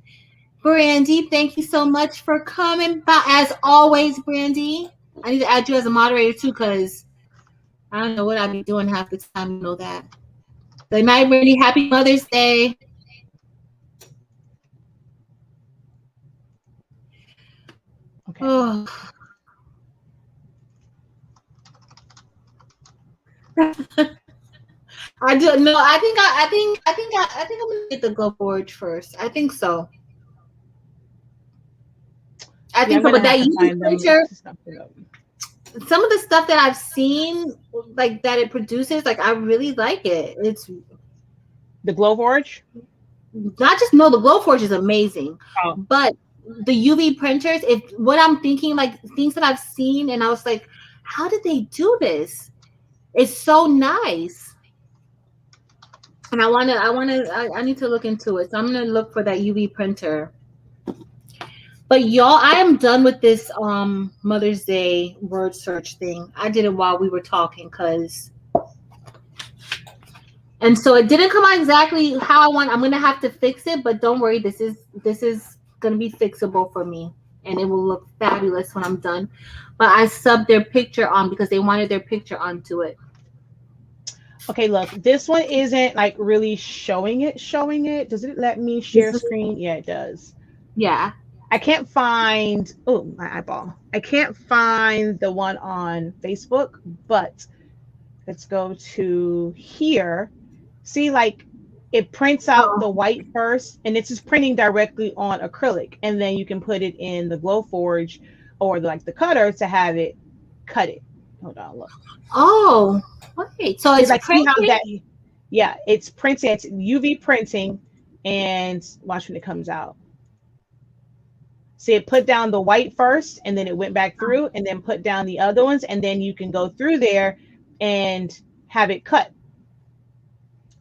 Brandy, thank you so much for coming by. As always, Brandy. I need to add you as a moderator too, because I don't know what I'd be doing half the time. You know that. Good night, Brandy. Happy Mother's Day. okay. Oh, I do no. I think I'm gonna get the Glow Forge first. I think so. I Yeah, think I'm so. gonna But have that to UV find them printer, to stump it up. some of the stuff that I've seen, like that it produces, like I really like it. It's The Glow Forge. not just no, the Glow Forge is amazing, Oh, but the UV printers, if what I'm thinking, like things that I've seen, and I was like, how did they do this? It's so nice. And I need to look into it. So I'm gonna look for that UV printer. But y'all, I am done with this Mother's Day word search thing. I did it while we were talking because and so it didn't come out exactly how I want. I'm gonna have to fix it, but don't worry, this is gonna be fixable for me and it will look fabulous when I'm done. But I subbed their picture on because they wanted their picture onto it. okay. Look, this one isn't like really showing it. Showing it. Does it let me This share is screen? Yeah, it does. yeah. I can't find. Oh, my eyeball. I can't find the one on Facebook. But let's go to here. See, like it prints out the Oh, white first, and it's just printing directly on acrylic, and then you can put it in the Glow Forge or like the cutter to have it cut it. Hold on, look. Oh, wait. So It's it's like, see how printing? that, yeah, it's printing, it's UV printing, and watch when it comes out. See, it put down the white first, and then it went back through, and then put down the other ones, and then you can go through there and have it cut.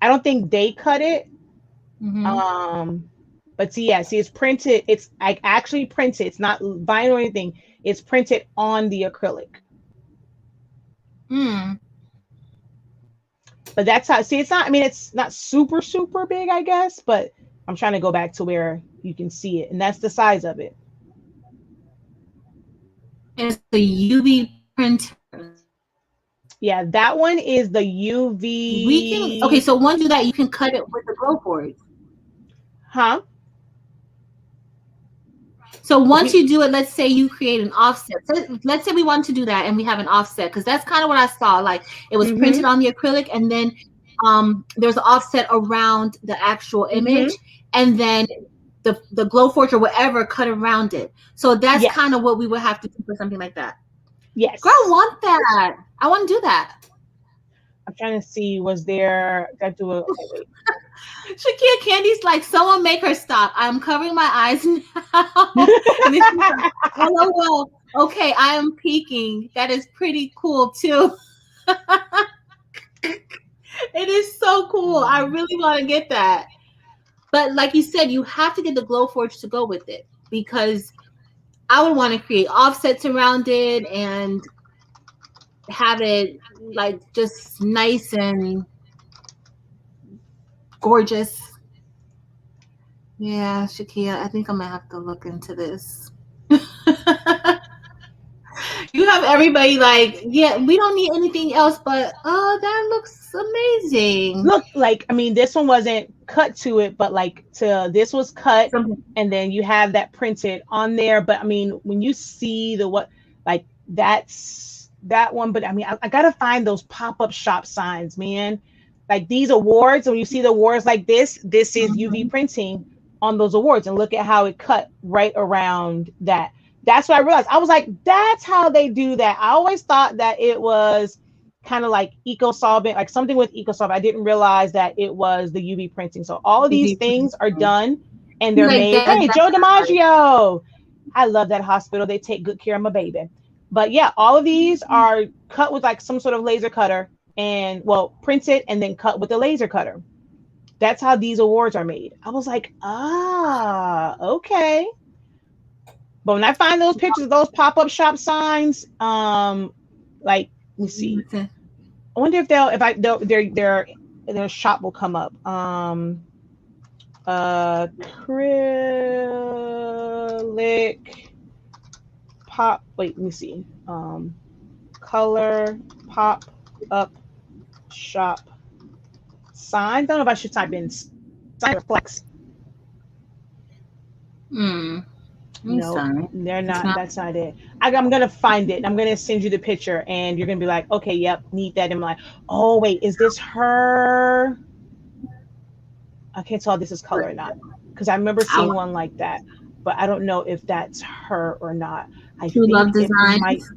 I don't think they cut it. Mm-hmm. But see, yeah, see, it's printed. It's like actually printed. It's not vinyl or anything. It's printed on the acrylic. Mm. But that's how. See, it's not. I mean, it's not super super big, I guess. But I'm trying to go back to where you can see it, and that's the size of it. It's the UV printer. Yeah, that one is the We can, okay, UV. so once you do that, you can cut it with the glow board. Huh? So If once you. you do it, let's say you create an offset. So let's say we want to do that and we have an offset, because that's kind of what I saw. Like it was printed Mhm. on the acrylic, and then there's an offset around the actual Mhm. image, and then the glow forge or whatever cut around it. So that's kind Yes. of what we would have to do for something like that. Girl, I Yes. want that. I want to do that. I'm trying to see. Was there? Got to do a. Okay, wait. Shakia Candy's like, someone make her stop. I'm covering my eyes now. And then she's like, LOL. Okay, I am peeking. That is pretty cool too. It is so cool. I really want to get that. But like you said, you have to get the glow forge to go with it, because I would want to create offsets around it and have it like just nice and gorgeous. Yeah, Shakia, I think I'm gonna have to look into this. You have everybody like, yeah, we don't need anything else, but oh, that looks amazing. Look, like, I mean, this one wasn't cut to it, but like to this was cut, Something. and then you have that printed on there. But I mean, when you see the what, like that's that one. But I mean, I gotta find those pop-up shop signs, man. Like these awards, when you see the awards like this is UV Mhm. printing on those awards, and look at how it cut right around that. That's what I realized. I was like, that's how they do that. I always thought that it was kind of like eco solvent, like something with eco solvent. I didn't realize that it was the UV printing. So all of these things are done and You they're like made. that? Hey, That's Joe everybody. DiMaggio. I love that hospital. They take good care of my baby. But yeah, all of these are cut with like some sort of laser cutter and well, printed and then cut with a laser cutter. That's how these awards are made. I was like, okay. But when I find those pictures of those pop-up shop signs, like let me see. I wonder if they'll if I they'll, their shop will come up. Acrylic pop. Wait, let me see. Color pop up shop sign. Don't know if I should type in sign or flex. Hmm. I'm No, sorry. they're It's not. not. That's not it. I'm gonna find it. I'm gonna send you the picture, and you're gonna be like, okay, yep, need that. And I'm like, oh wait, is this her? I can't tell if this is color or not because I remember I seeing one like that, but I don't know if that's her or not. I True think Love it might Designs.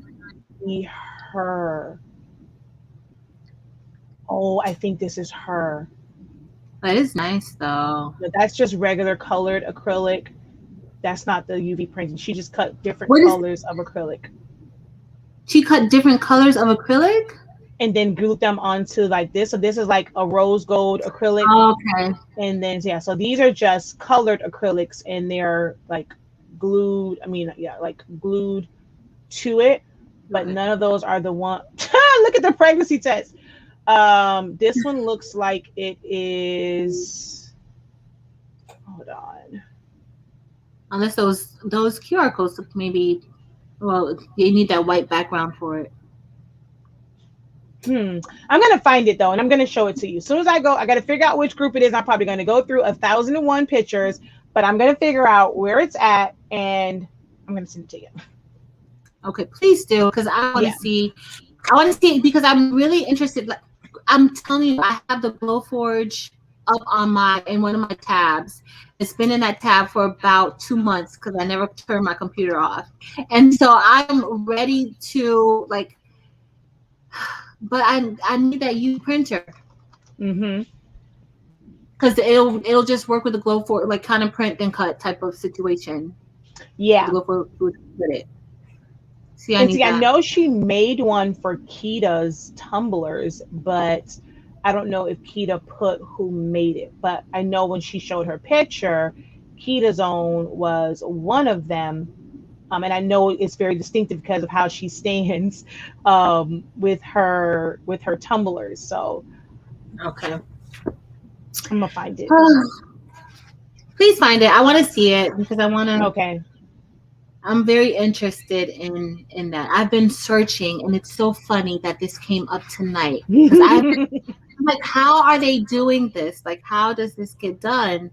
be her. Oh, I think this is her. That is nice though. But that's just regular colored acrylic. That's not the UV printing. She just cut different What is colors of acrylic she cut different colors of acrylic? and then glued them onto like this. So this is like a rose gold acrylic. Okay. And then yeah, so these are just colored acrylics and they're like glued. I mean, yeah, like glued to it, but Good. none of those are the one. Look at the pregnancy test. This one looks like it is. Hold on. Unless those QR codes maybe, well, you need that white background for it. I'm gonna find it though, and I'm gonna show it to you. As soon as I go, I gotta figure out which group it is. I'm probably gonna go through 1,001 pictures, but I'm gonna figure out where it's at, and I'm gonna send it to you. Okay, please do, because I want to Yeah. see. I want to see because I'm really interested. Like I'm telling you, I have the Glowforge up on my in one of my tabs. It's been in that tab for about 2 months because I never turned my computer off. And so I'm ready to like, but I need that U printer Mm-hmm. because it'll just work with the glow for like kind of print and cut type of situation. The Yeah. glow for with it. See, I And need see, I that. know she made one for Kita's tumblers, but I don't know if Kita put who made it. But I know when she showed her picture, Kita's own was one of them. And I know it's very distinctive because of how she stands with her tumblers. So Okay. I'm gonna find it. Please find it. I want to see it because I want to. Okay. I'm very interested in that. I've been searching, and it's so funny that this came up tonight because I'm like, how are they doing this? Like, how does this get done?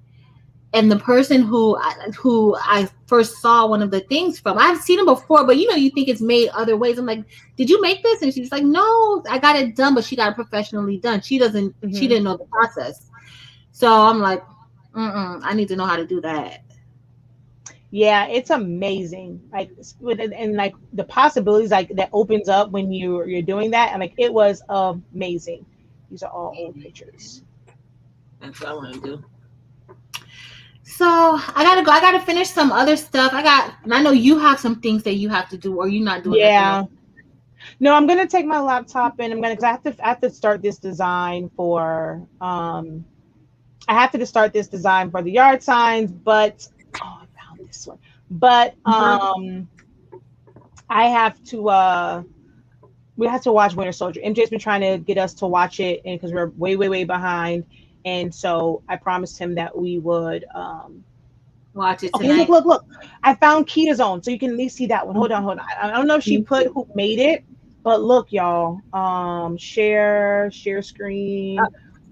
And the person who I first saw one of the things from, I've seen them before, but you think it's made other ways. I'm like, did you make this? And she's like, no, I got it done, but she got it professionally done. She Mhm. didn't know the process. So I'm like, I need to know how to do that. Yeah, it's amazing. Like and like the possibilities like that opens up when you're doing that, and like it was amazing. These are all old pictures. That's what I want to do. So I gotta go. I gotta finish some other stuff. And I know you have some things that you have to do, or you're not doing nothing else. Yeah. No, I'm gonna take my laptop and I'm gonna because I have to start this design for I have to start this design for the yard signs, but oh, I found this one. But Mhm. I have to we have to watch Winter Soldier. MJ's been trying to get us to watch it, and because we're way, way, way behind, and so I promised him that we would. Watch it Okay, look, tonight. look, look! I found Kita's own, so you can at least see that one. Hold on, hold on. I don't know if she put who made it, but look, y'all. Share screen,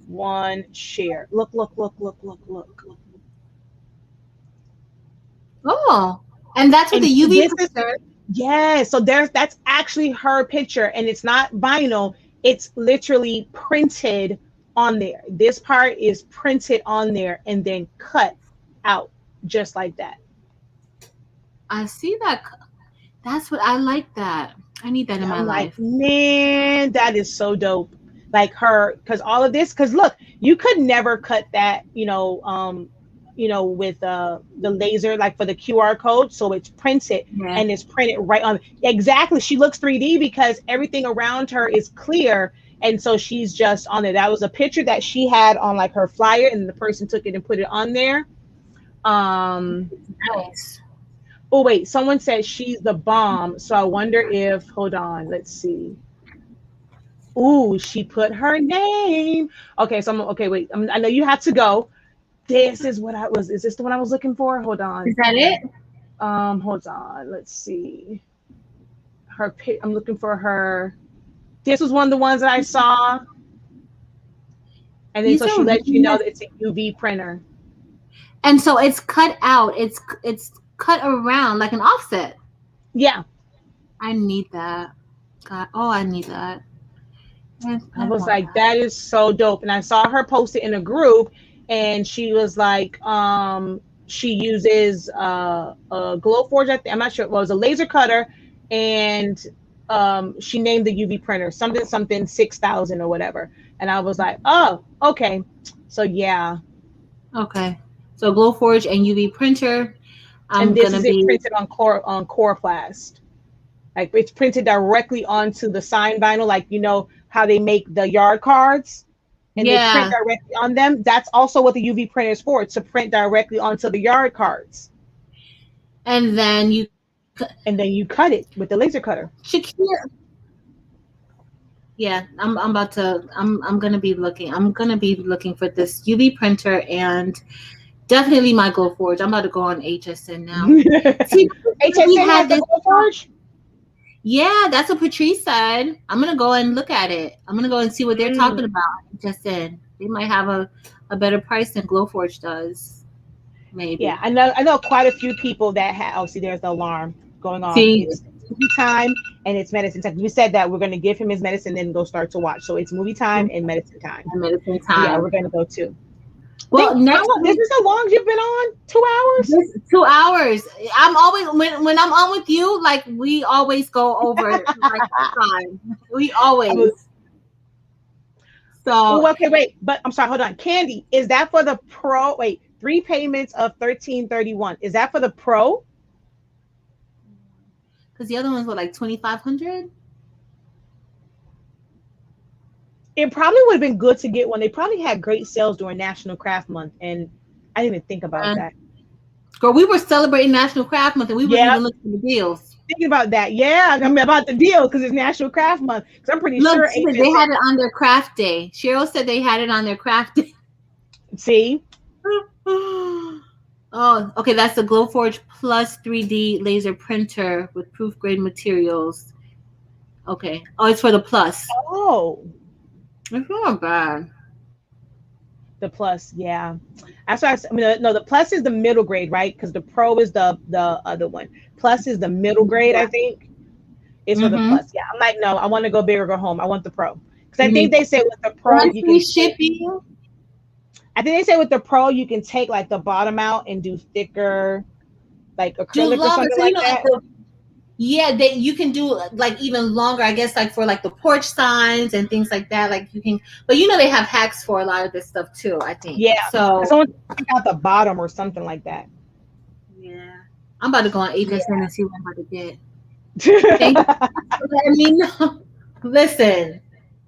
one share. Look, look, look, look, look, look. Oh, and that's what the And UV this is printer. yeah. So that's actually her picture, and it's not vinyl. It's literally printed on there. This part is printed on there and then cut out just like that. I see that. That's what I like. That I need that in my I'm like, life. man, that is so dope. Like her, because all of this, because look, you could never cut that, with the laser, like for the QR code. So it's printed Yeah. and it's printed right on. Exactly. She looks 3D because everything around her is clear. And so she's just on there. That was a picture that she had on like her flyer, and the person took it and put it on there. Um, Nice. oh wait, someone said she's the bomb. So I wonder if hold on, let's see. Ooh, she put her name. Okay, so okay, wait. I know you have to go. This is what I was. Is this the one I was looking for? Hold Is on. that it? Hold on. Let's see. I'm looking for her. This was one of the ones that I saw, and then These so are she really lets you know nice. that it's a UV printer. And so it's cut out. It's cut around like an offset. Yeah, I need that. God, oh, I need that. I I was want like, that. that is so dope. And I saw her post it in a group, and she was like, she uses a Glowforge. I'm not sure. Well, it was a laser cutter, and she named the UV printer something something 6,000 or whatever. And I was like, oh, okay. So yeah, Okay. So Glowforge and UV printer. and I'm this gonna is it be. printed on Coroplast. Like it's printed directly onto the sign vinyl, like how they make the yard cards and they print Yeah. directly on them. That's also what the UV printer is for, to print directly onto the yard cards. And then you And then you cut it with the laser cutter. Shakira. Yeah, I'm gonna be looking. I'm gonna be looking for this UV printer and definitely my Glowforge. I'm about to go on HSN now. See, we HSN has had the this. gold forge? Yeah, that's what Patrice said. I'm gonna go and look at it. I'm gonna go and see what they're Mm. talking about. HSN. They might have a better price than Glowforge does. Yeah, Maybe. I know quite a few people that have. Oh, see, there's the alarm going off. See, It's movie time and it's medicine time. We said that we're going to give him his medicine, then go start to watch. So it's movie time and medicine time. medicine So yeah, time. we're going to go too. Well, next this is how long you've been on? 2 hours? 2 hours. I'm always when I'm on with you, like we always go over like time. We always. So oh, okay, wait, but I'm sorry, hold on. Candy, is that for the pro? Wait, 3 payments of $13.31. Is that for the pro? because the other ones were like 2,500. It probably would have been good to get one. They probably had great sales during National Craft Month, and I didn't even think about that. Girl, we were celebrating National Craft Month, and we were even looking for the deals. Thinking about that, yeah, I mean about the deal because it's National Craft Month. Because I'm pretty sure they had it on their craft day. Cheryl said they had it on their craft day. See. Oh, okay. That's the Glowforge Plus 3D laser printer with proof grade materials. Okay. Oh, it's for the Plus. Oh, it's not bad. The Plus, yeah. That's why I mean, no, the Plus is the middle grade, right? Because the Pro is the other one. Plus is the middle grade, I think. It's for the Plus. Yeah, I'm like, no, I want to go big or go home. I want the Pro because I think they say with the Pro you can shipping. I think they say with the Pro you can take like the bottom out and do thicker, like acrylic or something like that. Yeah, you can do like even longer, I guess, like for like the porch signs and things like that. Like you can, but they have hacks for a lot of this stuff too, I think. Yeah. So someone take out the bottom or something like that. Yeah. I'm about to go on HSN and see what I'm about to get. I mean, listen.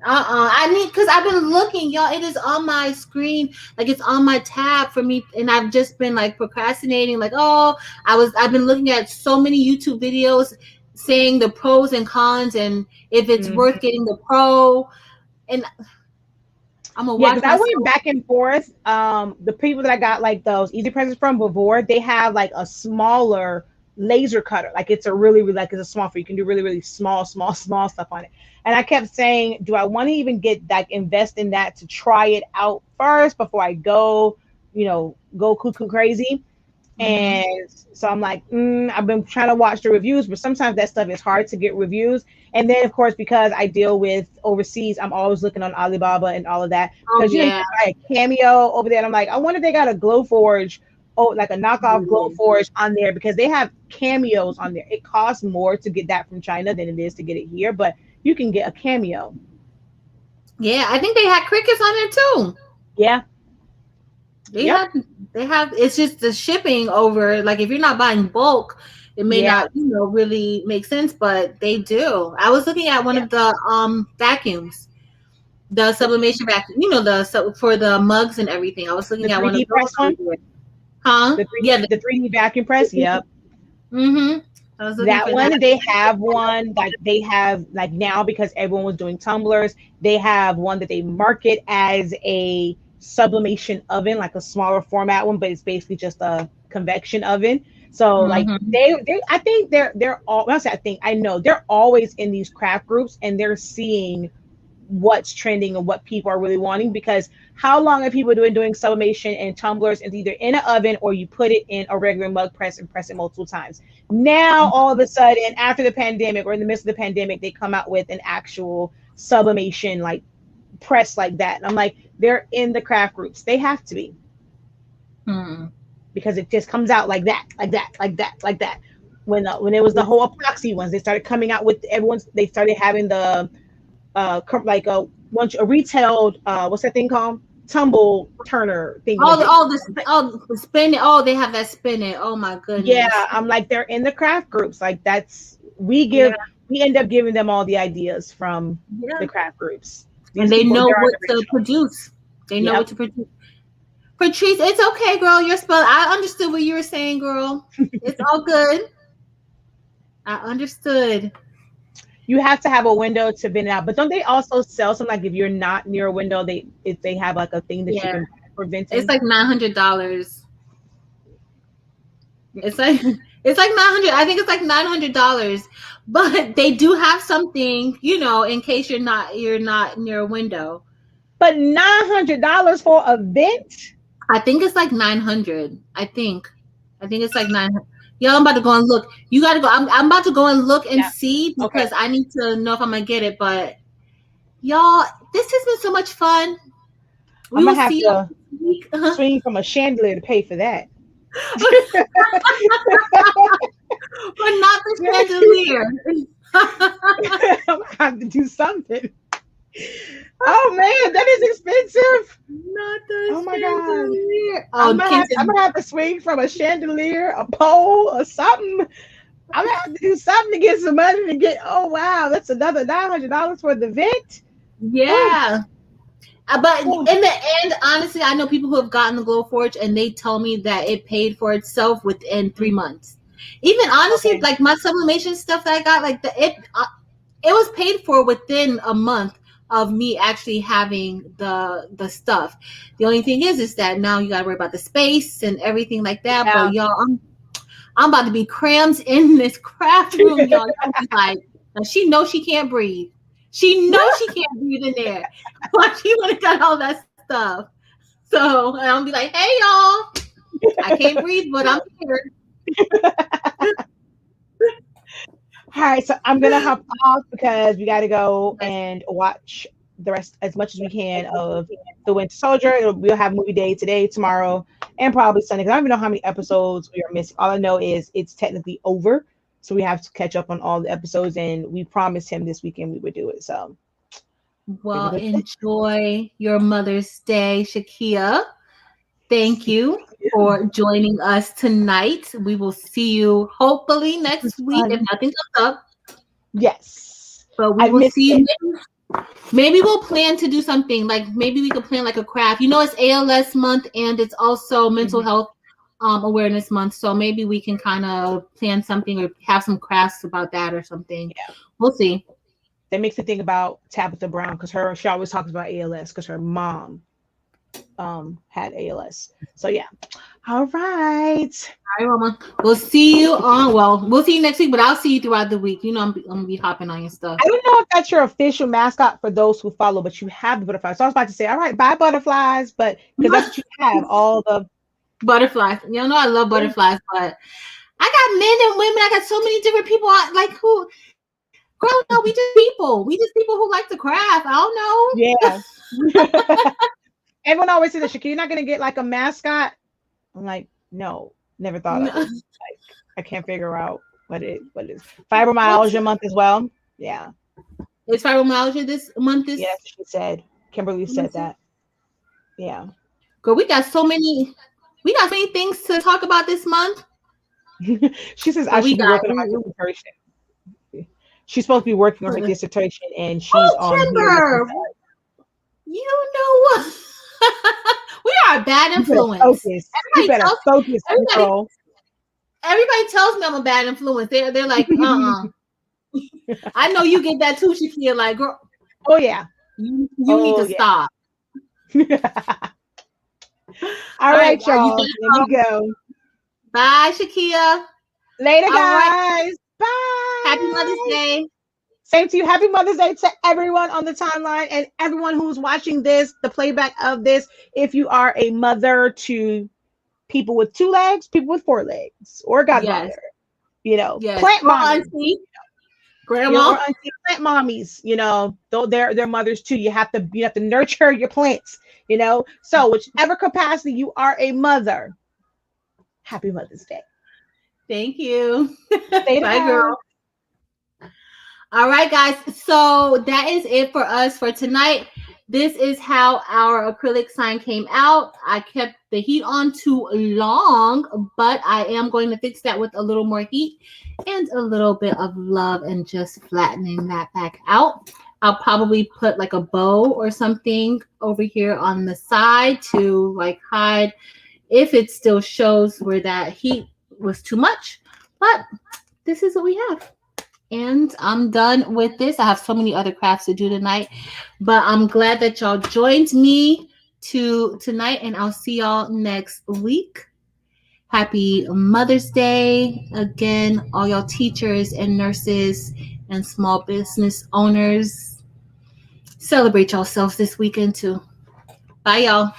I need, because I've been looking, y'all. It is on my screen, like it's on my tab for me, and I've just been like procrastinating. Like, I've been looking at so many YouTube videos saying the pros and cons, and if it's worth getting the Pro. And I'm gonna watch. Because I went back and forth. The people that I got like those easy presents from before, they have like a smaller laser cutter. Like it's a really like it's a small for you can do really small stuff on it. And I kept saying, do I want to even get like invest in that to try it out first before I go cuckoo crazy? And so I'm like, I've been trying to watch the reviews, but sometimes that stuff is hard to get reviews. And then of course, because I deal with overseas, I'm always looking on Alibaba and all of that. Because you can buy a Cameo over there. And I'm like, I wonder if they got a Glowforge, like a knockoff Glowforge on there, because they have Cameos on there. It costs more to get that from China than it is to get it here, but you can get a Cameo. Yeah, I think they had Cricuts on there too. Yeah. They have it's just the shipping over, like if you're not buying bulk, it may not really make sense, but they do. I was looking at one of the vacuums, the sublimation vacuum, for the mugs and everything. I was looking at one of those ones. Huh? The 3D vacuum press. Yep. That one, they have one like they have like now, because everyone was doing tumblers, they have one that they market as a sublimation oven, like a smaller format one, but it's basically just a convection oven. So like I think they're all, I know they're always in these craft groups, and they're seeing what's trending and what people are really wanting, because how long have people been doing sublimation and tumblers? It's either in an oven or you put it in a regular mug press and press it multiple times. Now all of a sudden, after the pandemic or in the midst of the pandemic, they come out with an actual sublimation like press like that. And I'm like, they're in the craft groups. They have to be. Because it just comes out like that. When it was the whole epoxy ones, they started coming out with they started having the a retailed what's that thing called, tumble turner thing. The spinning. Oh, they have that spinning. Oh my goodness. Yeah, I'm like, they're in the craft groups. Like we end up giving them all the ideas from the craft groups. And they know what to produce. They know what to produce. Patrice, it's okay, girl. You're spelling. I understood what you were saying, girl. It's all good. I understood. You have to have a window to bend it out, but don't they also sell some, like if you're not near a window, if they have like a thing that you can prevent? It's like $900. It's like $900. I think it's like $900, but they do have something, in case you're not near a window. But $900 for a vent? I think it's like 900. I think it's like 900. Yo, I'm about to go and look. You got to go. I'm about to go and look and see, because I need to know if I'm going to get it. But y'all, this has been so much fun. We I'm will gonna have see you to next week. swing from a chandelier to pay for that. But not the chandelier. I'm gonna have to do something. Oh man, that is expensive. Not the Oh my god. chandelier. Oh, I'm Kenton. gonna have to swing from a chandelier, a pole, or something. I'm gonna have to do something to get some money to get. Oh wow, that's another $900 for the vent. Oh, Yeah. But in oh, the end, honestly, I know people who have gotten the Glow Forge and they tell me that it paid for itself within 3 months. Even honestly, okay. like my sublimation stuff that I got, like it was paid for within a month of me actually having the stuff. The only thing is that now you gotta worry about the space and everything like that. But Yeah. y'all, I'm about to be crammed in this craft room, y'all. Y'all be like, now she knows she can't breathe. She knows she can't breathe in there. But she would have done all that stuff. So I'll be like, hey y'all, I can't breathe, but I'm here. All right, so I'm gonna hop off because we got to go and watch the rest as much as we can of the Winter Soldier. We'll have movie day today, tomorrow, and probably Sunday. Because I don't even know how many episodes we are missing. All I know is it's technically over, so we have to catch up on all the episodes. And we promised him this weekend we would do it. So we're Well, gonna enjoy your Mother's Day, Shakia. Thank you for joining us tonight. We will see you hopefully It was next week if fun. nothing comes up. Yes, But we I will missed see it. you. Maybe we'll plan to do something like maybe we could plan like a craft. You know, it's ALS month and it's also mental Mhm. health awareness month. So maybe we can kind of plan something or have some crafts about that or something. Yeah, We'll see. that makes me think about Tabitha Brown because she always talks about ALS because her mom had ALS. So yeah. All right. All right, Mama. We'll see you on. Well, we'll see you next week, but I'll see you throughout the week. You know, I'm gonna be hopping on your stuff. I don't know if that's your official mascot for those who follow, but you have the butterflies. So I was about to say, all right, bye butterflies, but because that's what you have, all the Butterflies. You know, I love yeah, butterflies, but I got men and women. I got so many different people. Like who? Girl, no, we just people. We just people who like to craft. I don't know. yeah. Everyone always says that Shakira, you're not gonna get like a mascot. I'm like, no, never thought of it. Like, I can't figure out what it is. What's Fibromyalgia month as well. Yeah. It's fibromyalgia this month? Yes, she said. Kimberly said that. Yeah. Girl, we got so many things to talk about this month. She says I But we should be got working on my dissertation. She's supposed to be working on her dissertation and she's oh on here listening Kimber, to us. you know what? We are a bad You better influence. focus. You better focus, Everybody girl. everybody tells me I'm a bad influence. They're like, I know you get that too, Shakia. Like, girl, Oh yeah. you need Oh to yeah. stop. All All right, right, y'all. Let me go. bye, Shakia. Later, All right, guys. happy Mother's Bye. Day. Same to you. Happy Mother's Day to everyone on the timeline and everyone who's watching this, the playback of this. If you are a mother to people with 2 legs, people with 4 legs, or Yes, godmother, yes. plant Or mommy, auntie, grandma. or auntie plant mommies, though they're mothers too. You have to nurture your plants, So whichever capacity you are a mother, happy Mother's Day. Thank you. Later, Bye, guys. girl. All right, guys. So that is it for us for tonight. This is how our acrylic sign came out. I kept the heat on too long, but I am going to fix that with a little more heat and a little bit of love and just flattening that back out. I'll probably put like a bow or something over here on the side to like hide if it still shows where that heat was too much. But this is what we have. And I'm done with this. I have so many other crafts to do tonight, but I'm glad that y'all joined me tonight, and I'll see y'all next week. Happy Mother's Day again, all y'all teachers and nurses and small business owners. Celebrate yourselves this weekend too. Bye, y'all.